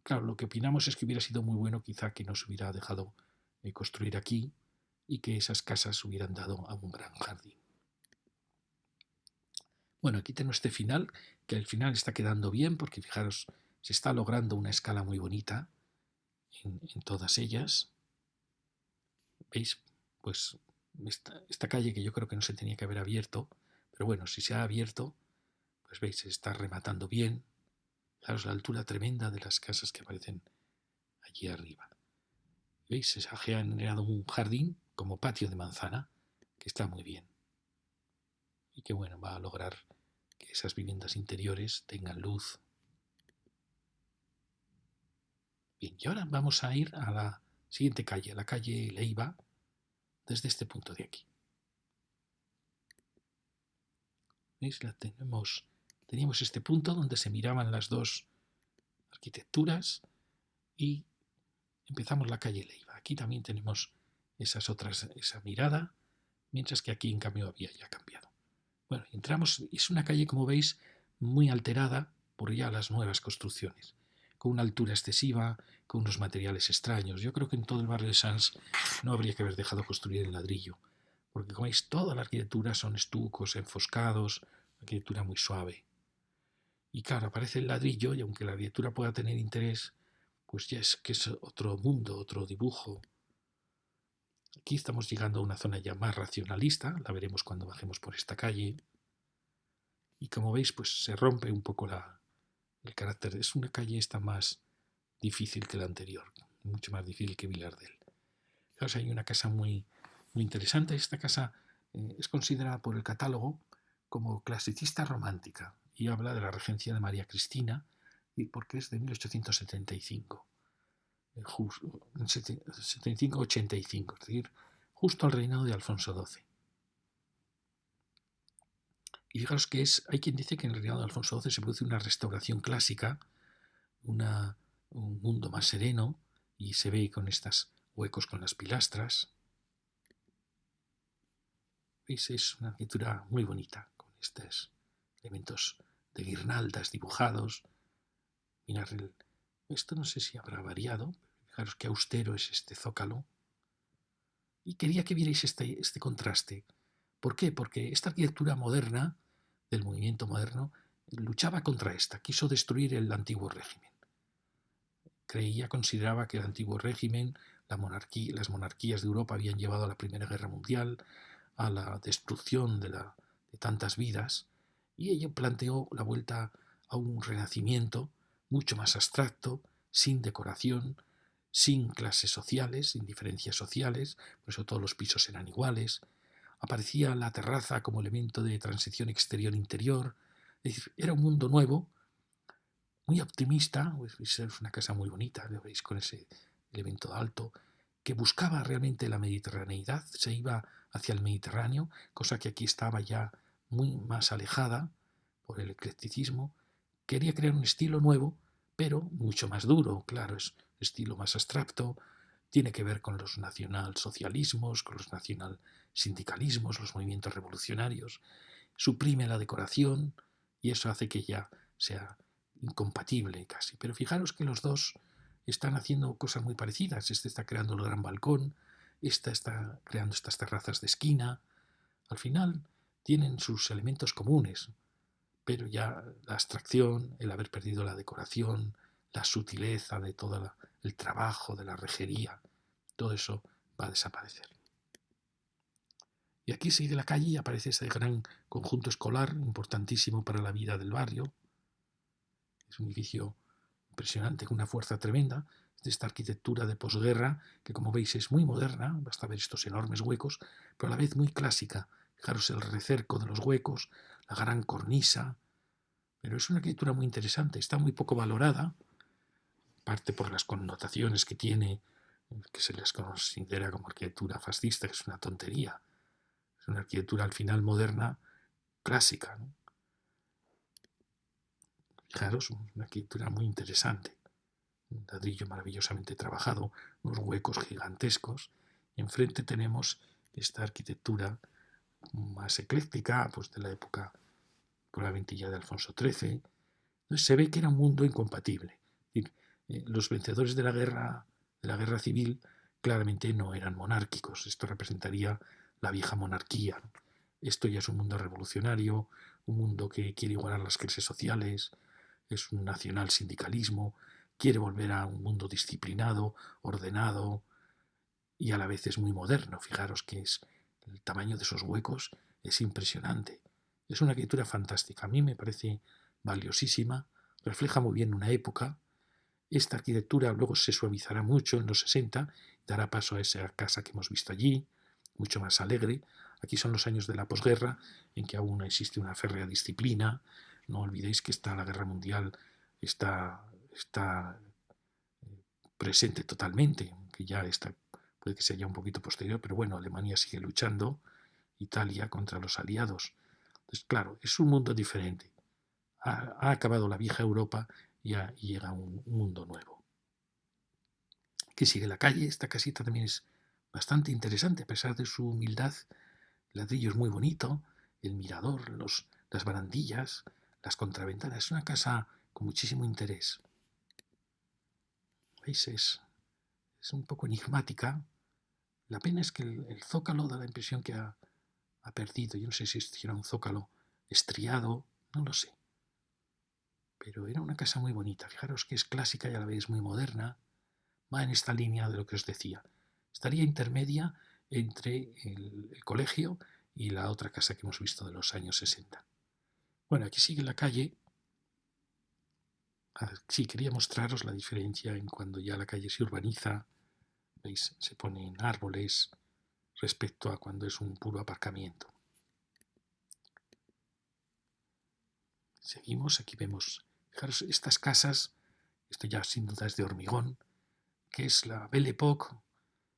Claro, lo que opinamos es que hubiera sido muy bueno quizá que no se hubiera dejado construir aquí y que esas casas hubieran dado a un gran jardín. Bueno, aquí tenemos este final, que al final está quedando bien porque fijaros, se está logrando una escala muy bonita en todas ellas. ¿Veis? Pues esta calle que yo creo que no se tenía que haber abierto, pero bueno, si se ha abierto, pues veis, se está rematando bien. Fijaros la altura tremenda de las casas que aparecen allí arriba. ¿Veis? Se ha generado un jardín como patio de manzana, que está muy bien. Y que bueno, va a lograr que esas viviendas interiores tengan luz. Bien, y ahora vamos a ir a la siguiente calle, la calle Leiva, desde este punto de aquí. ¿Veis? Teníamos este punto donde se miraban las dos arquitecturas y empezamos la calle Leiva. Aquí también tenemos esa mirada, mientras que aquí en cambio había ya cambiado. Bueno, entramos, es una calle, como veis, muy alterada por ya las nuevas construcciones, con una altura excesiva, con unos materiales extraños. Yo creo que en todo el barrio de Sants no habría que haber dejado construir en ladrillo, porque como veis, toda la arquitectura son estucos, enfoscados, arquitectura muy suave. Y claro, aparece el ladrillo y aunque la arquitectura pueda tener interés, pues ya es que es otro mundo, otro dibujo. Aquí estamos llegando a una zona ya más racionalista, la veremos cuando bajemos por esta calle. Y como veis, pues se rompe un poco el carácter. Es una calle esta más difícil que la anterior, mucho más difícil que Vilardell. Fijaos, hay una casa muy, muy interesante. Esta casa es considerada por el catálogo como clasicista romántica y habla de la regencia de María Cristina porque es de 1875. 75-85, es decir, justo al reinado de Alfonso XII. Y fijaros que hay quien dice que en el reinado de Alfonso XII se produce una restauración clásica, un mundo más sereno, y se ve con estos huecos con las pilastras. ¿Veis? Es una arquitectura muy bonita, con estos elementos de guirnaldas dibujados. Mirad, esto no sé si habrá variado, fijaros qué austero es este zócalo. Y quería que vierais este contraste. ¿Por qué? Porque esta arquitectura moderna, del movimiento moderno, luchaba contra esta, quiso destruir el antiguo régimen. Consideraba que el antiguo régimen, las monarquías de Europa habían llevado a la Primera Guerra Mundial, a la destrucción de tantas vidas, y ello planteó la vuelta a un renacimiento mucho más abstracto, sin decoración, sin clases sociales, sin diferencias sociales, por eso todos los pisos eran iguales. Aparecía la terraza como elemento de transición exterior-interior. Es decir, era un mundo nuevo, muy optimista. Es una casa muy bonita, lo veis, con ese elemento alto, que buscaba realmente la mediterraneidad, se iba hacia el Mediterráneo, cosa que aquí estaba ya muy más alejada por el eclecticismo. Quería crear un estilo nuevo, pero mucho más duro, claro, es un estilo más abstracto, tiene que ver con los nacionalsocialismos, con los nacionalsindicalismos, los movimientos revolucionarios, suprime la decoración y eso hace que ya sea incompatible casi. Pero fijaros que los dos están haciendo cosas muy parecidas. Este está creando el gran balcón, esta está creando estas terrazas de esquina. Al final tienen sus elementos comunes, pero ya la abstracción, el haber perdido la decoración, la sutileza de todo el trabajo de la rejería, todo eso va a desaparecer. Y aquí sigue la calle y aparece ese gran conjunto escolar importantísimo para la vida del barrio. Es un edificio impresionante, con una fuerza tremenda, de esta arquitectura de posguerra, que como veis es muy moderna, basta ver estos enormes huecos, pero a la vez muy clásica. Fijaros el recerco de los huecos, la gran cornisa, pero es una arquitectura muy interesante, está muy poco valorada, parte por las connotaciones que tiene, que se les considera como arquitectura fascista, que es una tontería. Es una arquitectura al final moderna, clásica, ¿no? Fijaros, una arquitectura muy interesante. Un ladrillo maravillosamente trabajado, unos huecos gigantescos. Y enfrente tenemos esta arquitectura más ecléctica, pues de la época probablemente ya de Alfonso XIII. Entonces se ve que era un mundo incompatible. Es decir, los vencedores de la guerra civil, claramente no eran monárquicos. Esto representaría la vieja monarquía. Esto ya es un mundo revolucionario, un mundo que quiere igualar las clases sociales, es un nacional sindicalismo, quiere volver a un mundo disciplinado, ordenado y a la vez es muy moderno. Fijaros que es el tamaño de esos huecos es impresionante. Es una arquitectura fantástica. A mí me parece valiosísima, refleja muy bien una época. Esta arquitectura luego se suavizará mucho en los 60, dará paso a esa casa que hemos visto allí, mucho más alegre. Aquí son los años de la posguerra, en que aún existe una férrea disciplina. No olvidéis que la guerra mundial está presente totalmente, que ya está, puede que sea ya un poquito posterior, pero bueno, Alemania sigue luchando, Italia contra los aliados. Entonces, claro, es un mundo diferente. Ha acabado la vieja Europa y llega un mundo nuevo. Aquí sigue la calle, esta casita también es bastante interesante, a pesar de su humildad. El ladrillo es muy bonito, el mirador, las barandillas, las contraventanas. Es una casa con muchísimo interés. ¿Veis? Es un poco enigmática. La pena es que el zócalo da la impresión que ha perdido. Yo no sé si era un zócalo estriado, no lo sé. Pero era una casa muy bonita. Fijaros que es clásica y a la vez muy moderna. Va en esta línea de lo que os decía. Estaría intermedia entre el colegio y la otra casa que hemos visto de los años 60. Bueno, aquí sigue la calle. Sí, quería mostraros la diferencia en cuando ya la calle se urbaniza. ¿Veis? Se ponen árboles respecto a cuando es un puro aparcamiento. Seguimos, aquí vemos, fijaros, estas casas, esto ya sin duda es de hormigón, que es la Belle Époque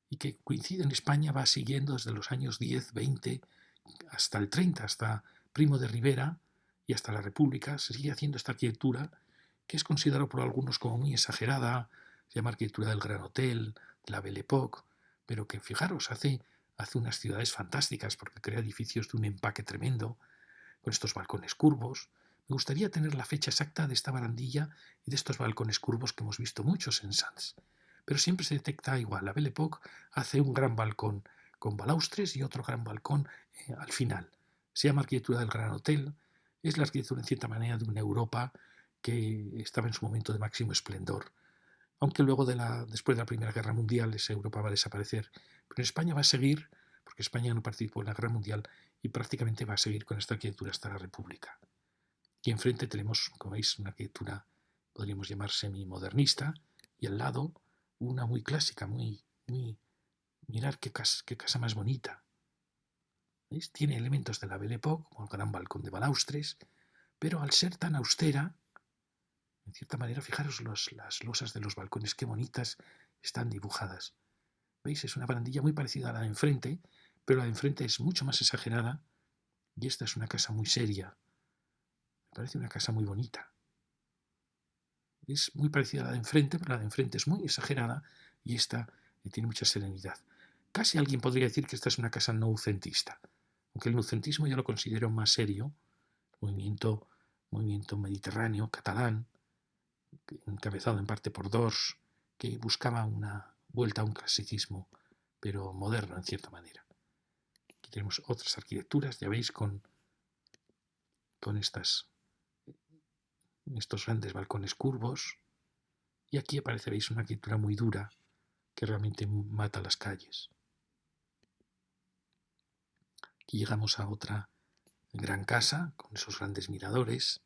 y que coincide en España, va siguiendo desde los años 10, 20 hasta el 30, hasta Primo de Rivera y hasta la República, se sigue haciendo esta arquitectura que es considerada por algunos como muy exagerada, se llama arquitectura del Gran Hotel, de la Belle Époque, pero que fijaros, hace unas ciudades fantásticas porque crea edificios de un empaque tremendo, con estos balcones curvos. Me gustaría tener la fecha exacta de esta barandilla y de estos balcones curvos que hemos visto muchos en Sants. Pero siempre se detecta igual. La Belle Époque hace un gran balcón con balaustres y otro gran balcón al final. Se llama arquitectura del Gran Hotel. Es la arquitectura en cierta manera de una Europa que estaba en su momento de máximo esplendor. Aunque luego después de la Primera Guerra Mundial esa Europa va a desaparecer. Pero en España va a seguir, porque España no participó en la Guerra Mundial y prácticamente va a seguir con esta arquitectura hasta la República. Y enfrente tenemos, como veis, una arquitectura, podríamos llamar semi-modernista, y al lado una muy clásica, mirad qué casa más bonita. ¿Veis? Tiene elementos de la Belle Époque, como el gran balcón de balaustres, pero al ser tan austera, en cierta manera, fijaros las losas de los balcones, qué bonitas están dibujadas. ¿Veis? Es una barandilla muy parecida a la de enfrente, pero la de enfrente es mucho más exagerada y esta es una casa muy seria. Me parece una casa muy bonita. Es muy parecida a la de enfrente, pero la de enfrente es muy exagerada y esta tiene mucha serenidad. Casi alguien podría decir que esta es una casa noucentista, aunque el noucentismo yo lo considero más serio, movimiento mediterráneo, catalán, encabezado en parte por Dors, que buscaba una vuelta a un clasicismo, pero moderno en cierta manera. Aquí tenemos otras arquitecturas, ya veis, con estos grandes balcones curvos, y aquí aparece, veis, una arquitectura muy dura que realmente mata las calles. Aquí llegamos a otra gran casa con esos grandes miradores.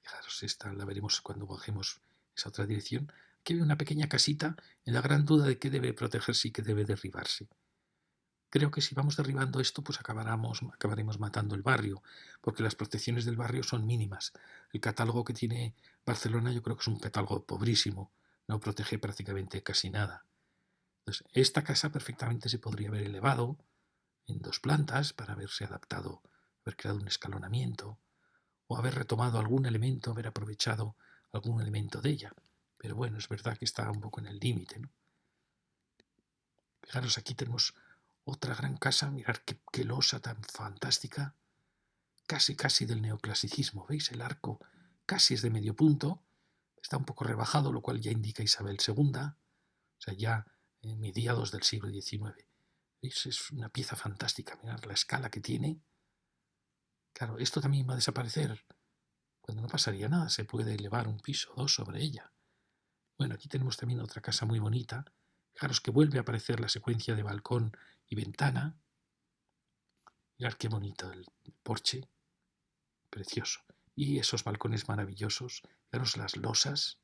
Fijaros, esta la veremos cuando bajemos esa otra dirección. Aquí hay una pequeña casita en la gran duda de qué debe protegerse y qué debe derribarse. Creo que si vamos derribando esto, pues acabaremos matando el barrio, porque las protecciones del barrio son mínimas. El catálogo que tiene Barcelona yo creo que es un catálogo pobrísimo, no protege prácticamente casi nada. Entonces, esta casa perfectamente se podría haber elevado en 2 plantas para haberse adaptado, haber creado un escalonamiento, o haber retomado algún elemento, haber aprovechado algún elemento de ella. Pero bueno, es verdad que está un poco en el límite, ¿no? Fijaros, aquí tenemos otra gran casa, mirad qué losa tan fantástica, casi del neoclasicismo, ¿veis? El arco casi es de medio punto, está un poco rebajado, lo cual ya indica Isabel II, o sea, ya en mediados del siglo XIX. ¿Veis? Es una pieza fantástica, mirad la escala que tiene. Claro, esto también va a desaparecer cuando no pasaría nada, se puede elevar un piso o 2 sobre ella. Bueno, aquí tenemos también otra casa muy bonita. Fijaros que vuelve a aparecer la secuencia de balcón y ventana. Mirad qué bonito el porche, precioso. Y esos balcones maravillosos. Fijaros las losas,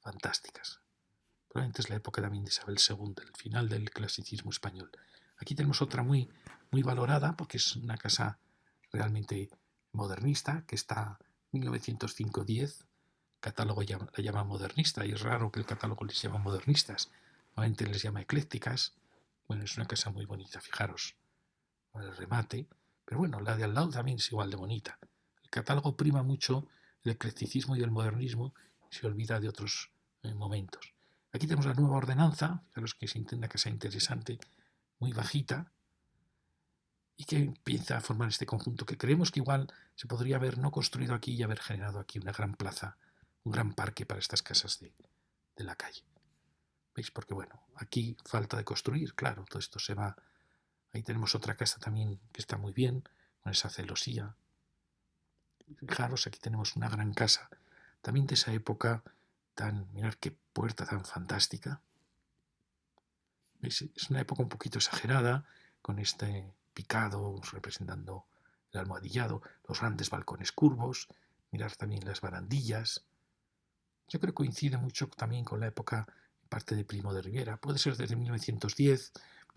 fantásticas. Probablemente es la época también de Isabel II, el final del clasicismo español. Aquí tenemos otra muy, muy valorada porque es una casa realmente modernista que está 1905-10. Catálogo la llama modernista y es raro que el catálogo les llama modernistas. Normalmente les llama eclécticas. Bueno, es una casa muy bonita, fijaros, el remate. Pero bueno, la de al lado también es igual de bonita. El catálogo prima mucho el eclecticismo y el modernismo y se olvida de otros momentos. Aquí tenemos la nueva ordenanza, fijaros que es una casa interesante, muy bajita, y que empieza a formar este conjunto que creemos que igual se podría haber no construido aquí y haber generado aquí una gran plaza, un gran parque para estas casas de la calle. ¿Veis? Porque bueno, aquí falta de construir, claro, todo esto se va. Ahí tenemos otra casa también que está muy bien, con esa celosía. Fijaros, aquí tenemos una gran casa, también de esa época mirad qué puerta tan fantástica. ¿Veis? Es una época un poquito exagerada, con este picado representando el almohadillado, los grandes balcones curvos, mirar también las barandillas. Yo creo que coincide mucho también con la época parte de Primo de Rivera, puede ser desde 1910,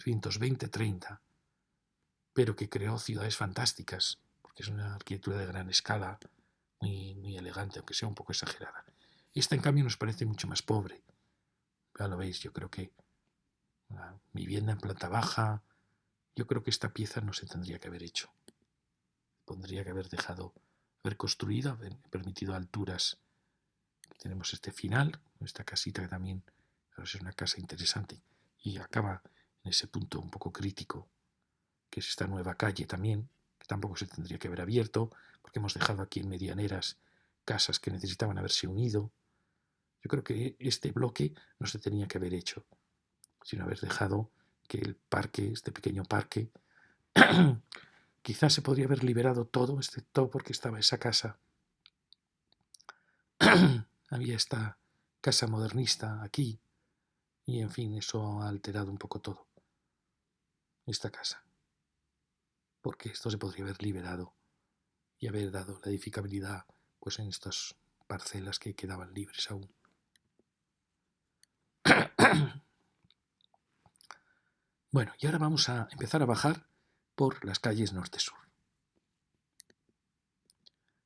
1920, 30, pero que creó ciudades fantásticas, porque es una arquitectura de gran escala, muy, muy elegante, aunque sea un poco exagerada. Esta, en cambio, nos parece mucho más pobre. Ya lo veis, yo creo que una vivienda en planta baja, yo creo que esta pieza no se tendría que haber hecho. Tendría que haber dejado, haber construido, haber permitido alturas. Tenemos este final, esta casita que también es una casa interesante y acaba en ese punto un poco crítico, que es esta nueva calle también, que tampoco se tendría que haber abierto, porque hemos dejado aquí en medianeras casas que necesitaban haberse unido. Yo creo que este bloque no se tenía que haber hecho, sino haber dejado que el parque, este pequeño parque, quizás se podría haber liberado todo, excepto porque estaba esa casa. Había esta casa modernista aquí, y en fin, eso ha alterado un poco todo, esta casa. Porque esto se podría haber liberado y haber dado la edificabilidad pues en estas parcelas que quedaban libres aún. Bueno, y ahora vamos a empezar a bajar por las calles norte-sur.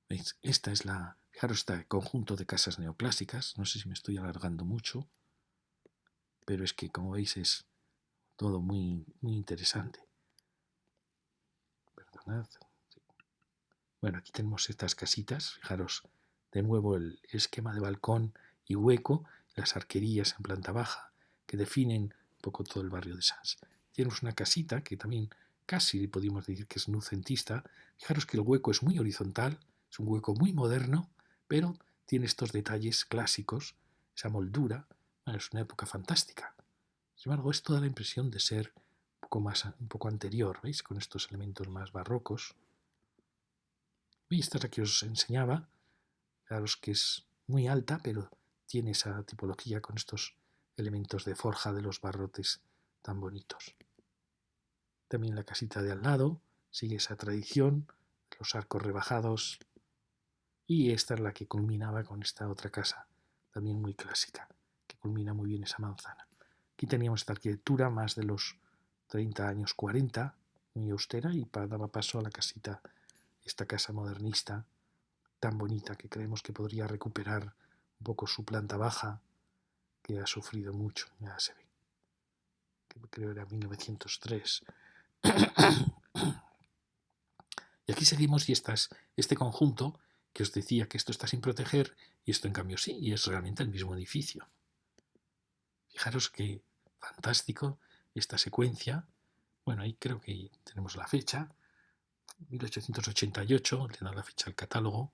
¿Veis? Esta es fijaros, este conjunto de casas neoclásicas. No sé si me estoy alargando mucho, pero es que, como veis, es todo muy, muy interesante. Perdonad. Bueno, aquí tenemos estas casitas. Fijaros de nuevo el esquema de balcón y hueco, las arquerías en planta baja, que definen un poco todo el barrio de Sants. Tenemos una casita que también casi podríamos decir que es nucentista. Fijaros que el hueco es muy horizontal, es un hueco muy moderno, pero tiene estos detalles clásicos, esa moldura. Bueno, es una época fantástica. Sin embargo, esto da la impresión de ser un poco anterior, ¿veis? Con estos elementos más barrocos. Y esta es la que os enseñaba. Fijaros que es muy alta, pero tiene esa tipología con estos elementos de forja de los barrotes tan bonitos. También la casita de al lado sigue esa tradición, los arcos rebajados. Y esta es la que culminaba con esta otra casa, también muy clásica, que culmina muy bien esa manzana. Aquí teníamos esta arquitectura más de los 30 años 40, muy austera, y daba paso a la casita, esta casa modernista, tan bonita que creemos que podría recuperar un poco su planta baja, que ha sufrido mucho, ya se ve. Creo que era 1903. Y aquí seguimos y este conjunto que os decía que esto está sin proteger y esto en cambio sí, y es realmente el mismo edificio. Fijaros qué fantástico esta secuencia. Bueno, ahí creo que tenemos la fecha, 1888, le da la fecha al catálogo.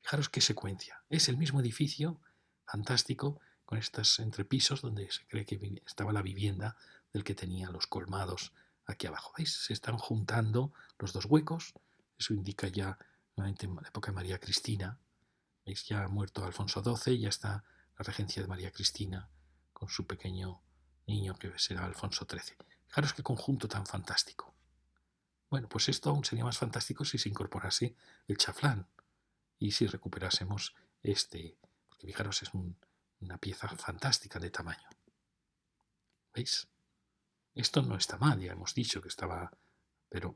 Fijaros qué secuencia. Es el mismo edificio, fantástico, con estos entrepisos donde se cree que estaba la vivienda del que tenía los colmados aquí abajo. ¿Veis? Se están juntando los dos huecos. Eso indica ya nuevamente en la época de María Cristina. ¿Veis? Ya ha muerto Alfonso XII, ya está la la regencia de María Cristina, con su pequeño niño que será Alfonso XIII. Fijaros qué conjunto tan fantástico. Bueno, pues esto aún sería más fantástico si se incorporase el chaflán y si recuperásemos porque fijaros, es una pieza fantástica de tamaño. ¿Veis? Esto no está mal, ya hemos dicho que estaba, pero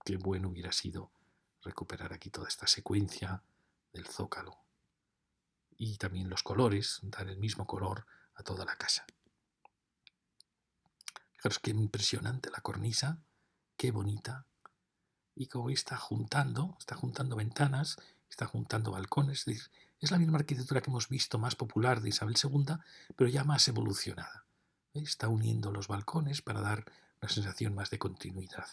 qué bueno hubiera sido recuperar aquí toda esta secuencia del zócalo y también los colores, dar el mismo color a toda la casa. Fijaros qué impresionante la cornisa, qué bonita, y como está juntando ventanas, está juntando balcones, es decir, es la misma arquitectura que hemos visto más popular de Isabel II, pero ya más evolucionada. Está uniendo los balcones para dar una sensación más de continuidad.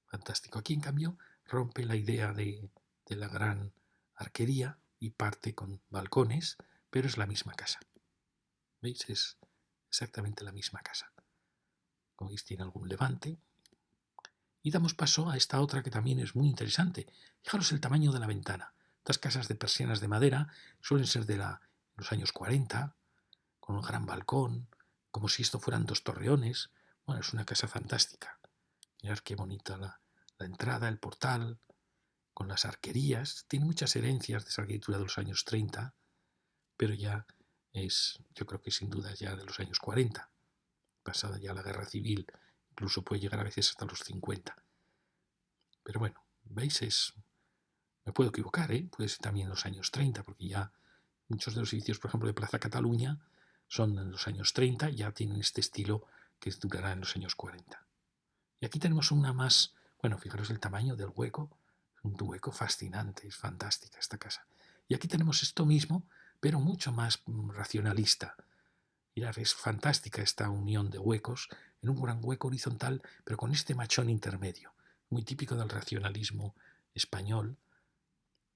Fantástico. Aquí, en cambio, rompe la idea de la gran arquería y parte con balcones, pero es la misma casa. ¿Veis? Es exactamente la misma casa. Como veis, tiene algún levante. Y damos paso a esta otra que también es muy interesante. Fijaros el tamaño de la ventana. Estas casas de persianas de madera suelen ser de los años 40, con un gran balcón, como si esto fueran dos torreones. Bueno, es una casa fantástica. Mirad qué bonita la entrada, el portal, con las arquerías. Tiene muchas herencias de esa arquitectura de los años 30, pero ya yo creo que sin duda ya de los años 40, pasada ya la guerra civil, incluso puede llegar a veces hasta los 50. Pero bueno, ¿veis? Me puedo equivocar, puede ser también los años 30, porque ya muchos de los edificios, por ejemplo, de Plaza Cataluña, son en los años 30, ya tienen este estilo que durará en los años 40. Y aquí tenemos una más, bueno, fijaros el tamaño del hueco, un hueco fascinante, es fantástica esta casa. Y aquí tenemos esto mismo, pero mucho más racionalista. Mirad, es fantástica esta unión de huecos en un gran hueco horizontal, pero con este machón intermedio, muy típico del racionalismo español,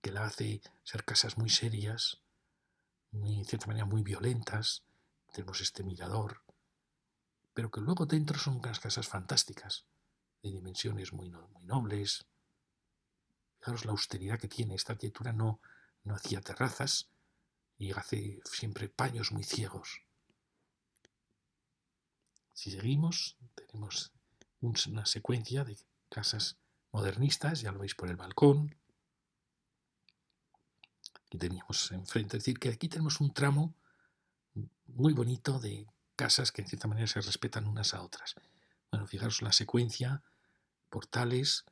que la hace ser casas muy serias, en cierta manera muy violentas. Tenemos este mirador, pero que luego dentro son unas casas fantásticas, de dimensiones muy nobles. Fijaros la austeridad que tiene. Esta arquitectura no hacía terrazas y hace siempre paños muy ciegos. Si seguimos, tenemos una secuencia de casas modernistas, ya lo veis por el balcón. Aquí teníamos enfrente, es decir, que aquí tenemos un tramo muy bonito de casas que en cierta manera se respetan unas a otras. Bueno, fijaros la secuencia, portales,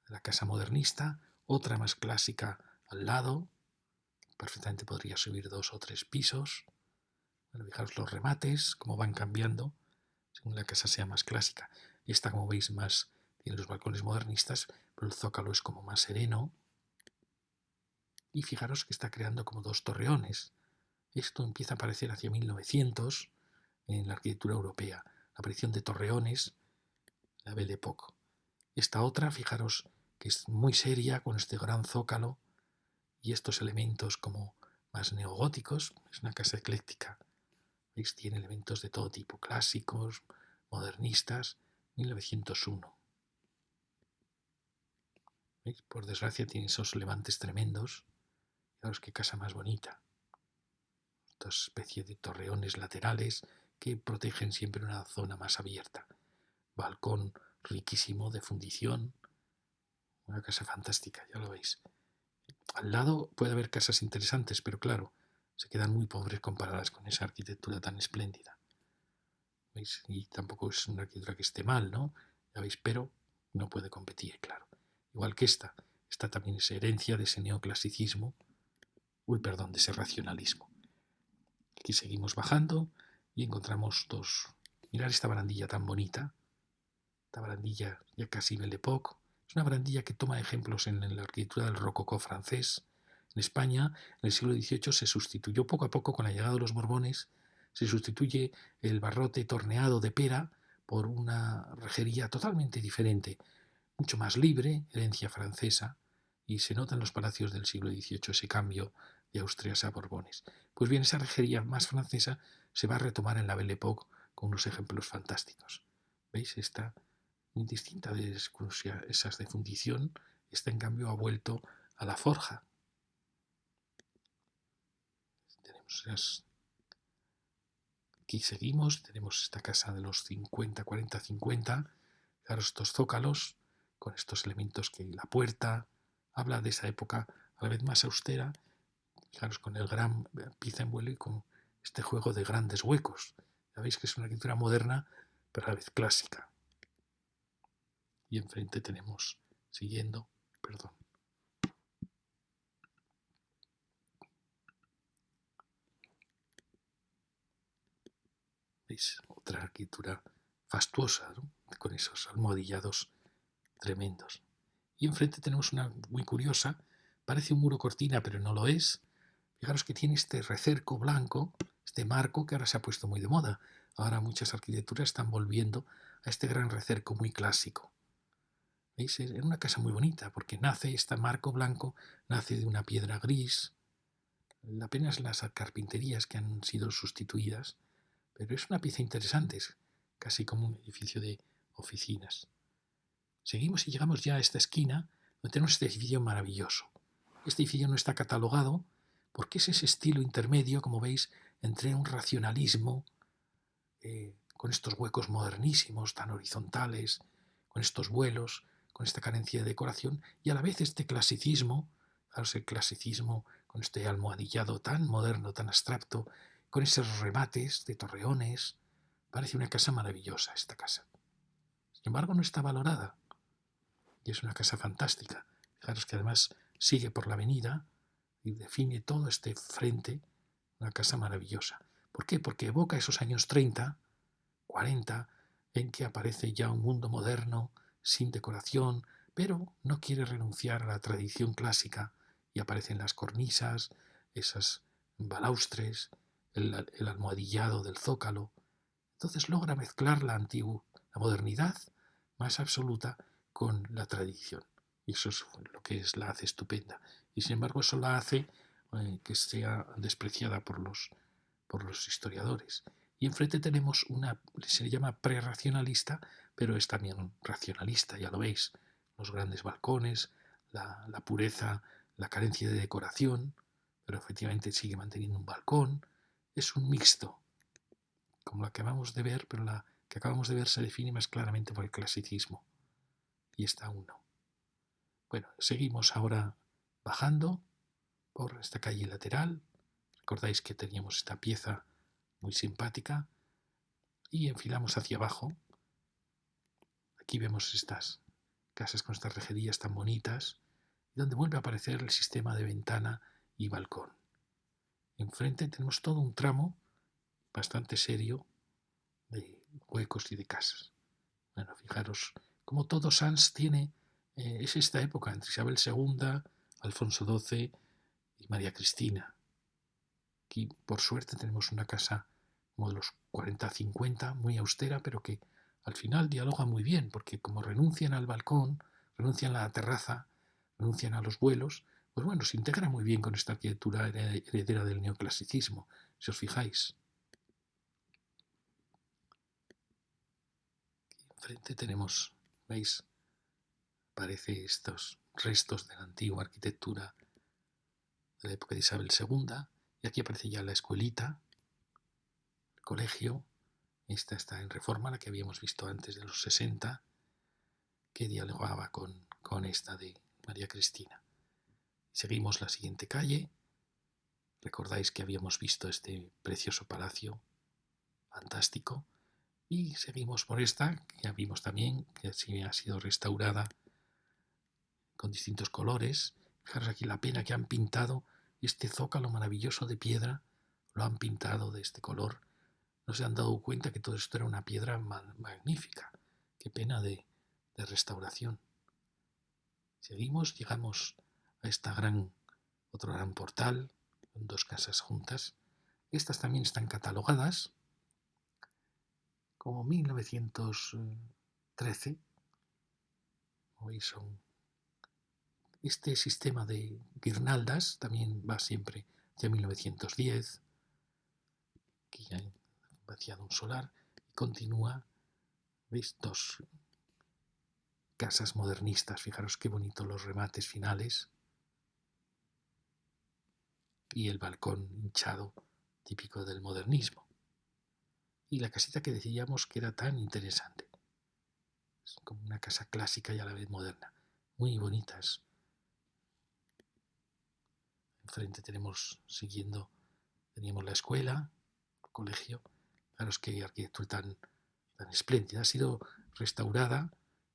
la casa modernista, otra más clásica al lado, perfectamente podría subir 2 o 3 pisos. Bueno, fijaros los remates, cómo van cambiando según la casa sea más clásica. Esta, como veis, más tiene los balcones modernistas, pero el zócalo es como más sereno. Y fijaros que está creando como 2 torreones. Esto empieza a aparecer hacia 1900 en la arquitectura europea. La aparición de torreones, la Belle Époque. Esta otra, fijaros que es muy seria, con este gran zócalo y estos elementos como más neogóticos. Es una casa ecléctica. ¿Veis? Tiene elementos de todo tipo, clásicos, modernistas. 1901. ¿Veis? Por desgracia tiene esos levantes tremendos. Fijaros qué casa más bonita. Esta especie de torreones laterales que protegen siempre una zona más abierta. Balcón riquísimo de fundición. Una casa fantástica, ya lo veis. Al lado puede haber casas interesantes, pero claro, se quedan muy pobres comparadas con esa arquitectura tan espléndida. ¿Veis? Y tampoco es una arquitectura que esté mal, ¿no? Ya veis, pero no puede competir, claro. Igual que esta también es herencia de ese neoclasicismo, de ese racionalismo. Aquí seguimos bajando y encontramos dos. Mirad esta barandilla tan bonita. Esta barandilla ya casi Belle Époque. Es una barandilla que toma ejemplos en la arquitectura del rococó francés. En España, en el siglo XVIII, se sustituyó poco a poco con la llegada de los Borbones, se sustituye el barrote torneado de pera por una rejería totalmente diferente, mucho más libre, herencia francesa, y se nota en los palacios del siglo XVIII ese cambio de Austrias a Borbones. Pues bien, esa rejería más francesa se va a retomar en la Belle Époque con unos ejemplos fantásticos. ¿Veis? Esta muy distinta de esas de fundición, esta en cambio ha vuelto a la forja. Aquí seguimos, tenemos esta casa de los 50, 40, 50. Fijaros estos zócalos con estos elementos que la puerta habla de esa época a la vez más austera. Fijaros con el gran Pizenwell y con este juego de grandes huecos. Ya veis que es una arquitectura moderna, pero a la vez clásica. Y enfrente tenemos, siguiendo, perdón. ¿Veis? Otra arquitectura fastuosa, ¿no? Con esos almohadillados tremendos. Y enfrente tenemos una muy curiosa, parece un muro cortina, pero no lo es. Fijaros que tiene este recerco blanco, este marco que ahora se ha puesto muy de moda. Ahora muchas arquitecturas están volviendo a este gran recerco muy clásico. ¿Veis? Es una casa muy bonita porque nace este marco blanco, nace de una piedra gris. Apenas las carpinterías que han sido sustituidas, pero es una pieza interesante, es casi como un edificio de oficinas. Seguimos y llegamos ya a esta esquina donde tenemos este edificio maravilloso. Este edificio no está catalogado porque es ese estilo intermedio, como veis, entre un racionalismo con estos huecos modernísimos tan horizontales, con estos vuelos, con esta carencia de decoración y a la vez este clasicismo, el clasicismo con este almohadillado tan moderno, tan abstracto, con esos remates de torreones. Parece una casa maravillosa esta casa. Sin embargo, no está valorada. Y es una casa fantástica. Fijaros que además sigue por la avenida y define todo este frente, una casa maravillosa. ¿Por qué? Porque evoca esos años 30, 40, en que aparece ya un mundo moderno, sin decoración, pero no quiere renunciar a la tradición clásica y aparecen las cornisas, esas balaustres, el almohadillado del zócalo. Entonces logra mezclar la modernidad más absoluta con la tradición. Y eso es lo que la hace estupenda. Y sin embargo eso la hace que sea despreciada por los historiadores. Y enfrente tenemos una, se le llama prerracionalista, pero es también racionalista, ya lo veis. Los grandes balcones, la pureza, la carencia de decoración, pero efectivamente sigue manteniendo un balcón. Es un mixto, como la que acabamos de ver, pero la que acabamos de ver se define más claramente por el clasicismo. Y esta aún no. Bueno, seguimos ahora bajando por esta calle lateral. Recordáis que teníamos esta pieza muy simpática y enfilamos hacia abajo. Aquí vemos estas casas con estas rejerías tan bonitas, donde vuelve a aparecer el sistema de ventana y balcón. Enfrente tenemos todo un tramo bastante serio de huecos y de casas. Bueno, fijaros, como todo Sants tiene, es esta época entre Isabel II, Alfonso XII y María Cristina. Aquí, por suerte, tenemos una casa como de los 40-50, muy austera, pero que al final dialoga muy bien, porque como renuncian al balcón, renuncian a la terraza, renuncian a los vuelos, pues bueno, se integra muy bien con esta arquitectura heredera del neoclasicismo, si os fijáis. Aquí enfrente tenemos, ¿veis? Parece estos restos de la antigua arquitectura de la época de Isabel II, y aquí aparece ya la escuelita, el colegio. Esta está en reforma, la que habíamos visto antes de los 60, que dialogaba con esta de María Cristina. Seguimos la siguiente calle. Recordáis que habíamos visto este precioso palacio fantástico. Y seguimos por esta, que ya vimos también, que sí ha sido restaurada con distintos colores. Fijaros aquí la pena que han pintado este zócalo maravilloso de piedra, lo han pintado de este color. No se han dado cuenta que todo esto era una piedra magnífica. Qué pena de restauración. Seguimos, llegamos a otro gran portal, con dos casas juntas. Estas también están catalogadas como 1913. Como veis, este sistema de guirnaldas también va siempre hacia 1910. Aquí ya he vaciado un solar y continúa. ¿Veis? Dos casas modernistas. Fijaros qué bonitos los remates finales. Y el balcón hinchado típico del modernismo. Y la casita que decíamos que era tan interesante. Es como una casa clásica y a la vez moderna. Muy bonitas. Enfrente teníamos la escuela, el colegio. Claro, es que arquitectura tan espléndida. Ha sido restaurada,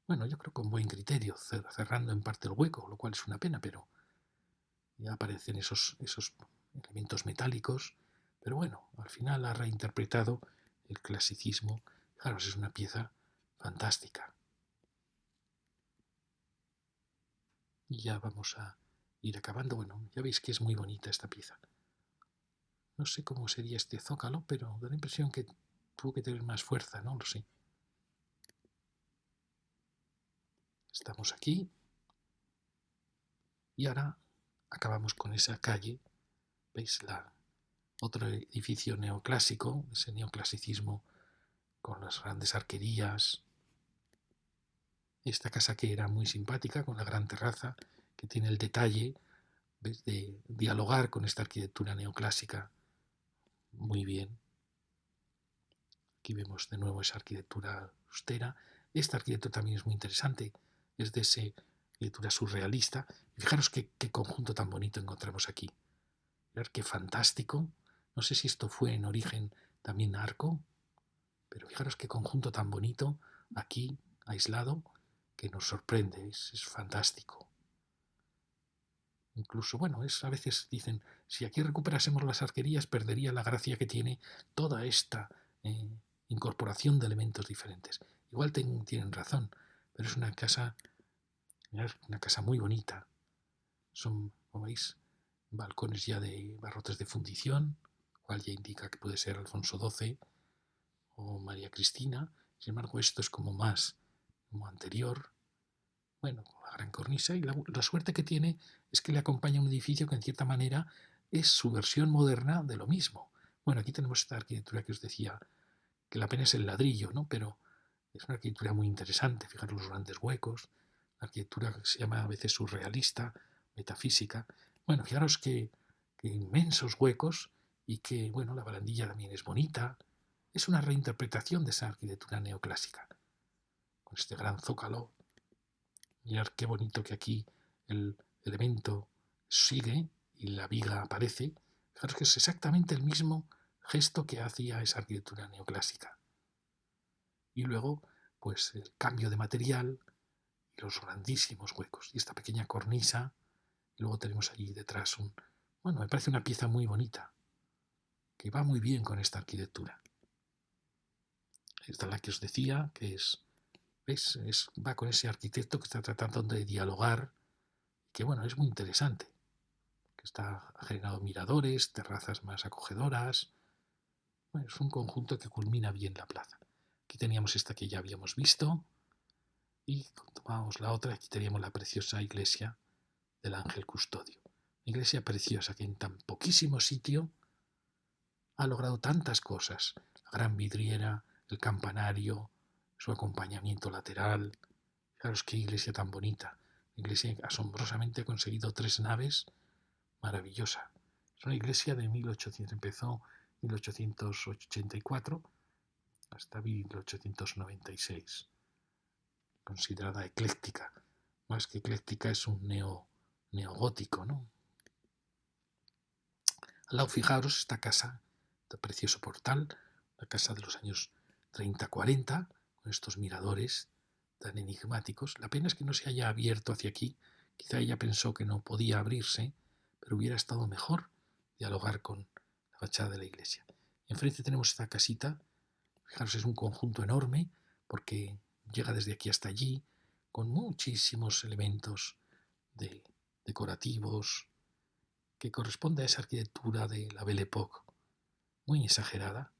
bueno, yo creo con buen criterio, cerrando en parte el hueco, lo cual es una pena, pero ya aparecen esos elementos metálicos. Pero bueno, al final ha reinterpretado el clasicismo. Claro, es una pieza fantástica. Y ya vamos a ir acabando. Bueno, ya veis que es muy bonita esta pieza. No sé cómo sería este zócalo, pero da la impresión que tuvo que tener más fuerza, no lo sé. Estamos aquí y ahora acabamos con esa calle. ¿Veis? Otro edificio neoclásico, ese neoclasicismo con las grandes arquerías. Esta casa que era muy simpática, con la gran terraza, que tiene el detalle, ¿ves?, de dialogar con esta arquitectura neoclásica muy bien. Aquí vemos de nuevo esa arquitectura austera. Esta arquitectura también es muy interesante, es de esa arquitectura surrealista. Y fijaros qué conjunto tan bonito encontramos aquí. Mirad qué fantástico. No sé si esto fue en origen también arco, pero fijaros qué conjunto tan bonito aquí, aislado, que nos sorprende, es fantástico. Incluso, bueno, a veces dicen, si aquí recuperásemos las arquerías, perdería la gracia que tiene toda esta incorporación de elementos diferentes. Igual tienen razón, pero es mirad, una casa muy bonita. Son, como veis, balcones ya de barrotes de fundición, cual ya indica que puede ser Alfonso XII o María Cristina. Sin embargo, esto es como más, como anterior. Bueno, la gran cornisa, y la suerte que tiene es que le acompaña un edificio que en cierta manera es su versión moderna de lo mismo. Bueno, aquí tenemos esta arquitectura que os decía, que la pena es el ladrillo, ¿no? Pero es una arquitectura muy interesante, fijaros los grandes huecos, la arquitectura que se llama a veces surrealista, metafísica. Bueno, fijaros que inmensos huecos y que, bueno, la barandilla también es bonita. Es una reinterpretación de esa arquitectura neoclásica, con este gran zócalo. Mirad qué bonito que aquí el elemento sigue y la viga aparece. Fijaros que es exactamente el mismo gesto que hacía esa arquitectura neoclásica. Y luego, pues el cambio de material y los grandísimos huecos. Y esta pequeña cornisa. Y luego tenemos allí detrás bueno, me parece una pieza muy bonita, que va muy bien con esta arquitectura. Esta es la que os decía, que ¿ves? Va con ese arquitecto que está tratando de dialogar, que bueno, es muy interesante, que ha generado miradores, terrazas más acogedoras. Bueno, es un conjunto que culmina bien la plaza. Aquí teníamos esta que ya habíamos visto y tomamos la otra. Aquí teníamos la preciosa iglesia del Ángel Custodio. Una iglesia preciosa que en tan poquísimo sitio ha logrado tantas cosas. La gran vidriera, el campanario, su acompañamiento lateral. Fijaros qué iglesia tan bonita. Una iglesia que asombrosamente ha conseguido 3 naves, maravillosa. Es una iglesia de 1800, empezó en 1884 hasta 1896, considerada ecléctica. Más que ecléctica, es un neogótico, ¿no? Al lado, fijaros, esta casa, este precioso portal, la casa de los años 30-40, con estos miradores tan enigmáticos. La pena es que no se haya abierto hacia aquí. Quizá ella pensó que no podía abrirse, pero hubiera estado mejor dialogar con la fachada de la iglesia. Enfrente tenemos esta casita. Fijaros, es un conjunto enorme porque llega desde aquí hasta allí, con muchísimos elementos decorativos, que corresponde a esa arquitectura de la Belle Époque, muy exagerada,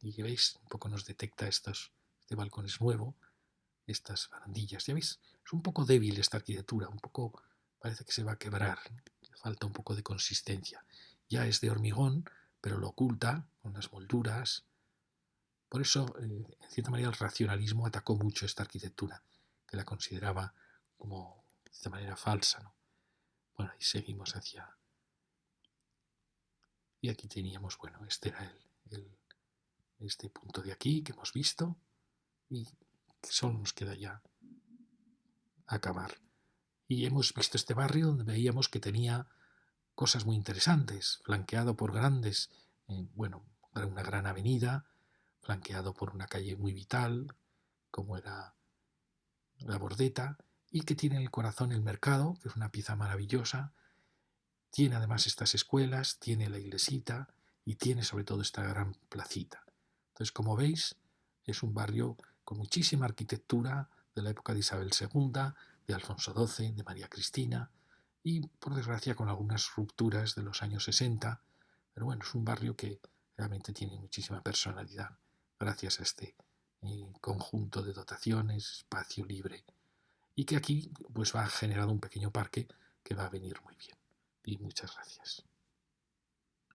y que veis, un poco nos detecta este balcón es nuevo, estas barandillas, ya veis, es un poco débil esta arquitectura, un poco parece que se va a quebrar, le falta un poco de consistencia. Ya es de hormigón, pero lo oculta con las molduras. Por eso, en cierta manera, el racionalismo atacó mucho esta arquitectura, que la consideraba como, de cierta manera, falsa, ¿no? Bueno, y seguimos hacia Y aquí teníamos, bueno, este era este punto de aquí que hemos visto y solo nos queda ya acabar. Y hemos visto este barrio donde veíamos que tenía cosas muy interesantes, flanqueado por grandes, bueno, una gran avenida, flanqueado por una calle muy vital, como era la Bordeta, y que tiene en el corazón el mercado, que es una pieza maravillosa. Tiene además estas escuelas, tiene la iglesita y tiene sobre todo esta gran placita. Entonces, como veis, es un barrio con muchísima arquitectura de la época de Isabel II, de Alfonso XII, de María Cristina y, por desgracia, con algunas rupturas de los años 60. Pero bueno, es un barrio que realmente tiene muchísima personalidad gracias a este conjunto de dotaciones, espacio libre y que aquí pues va a generar un pequeño parque que va a venir muy bien. Y muchas gracias.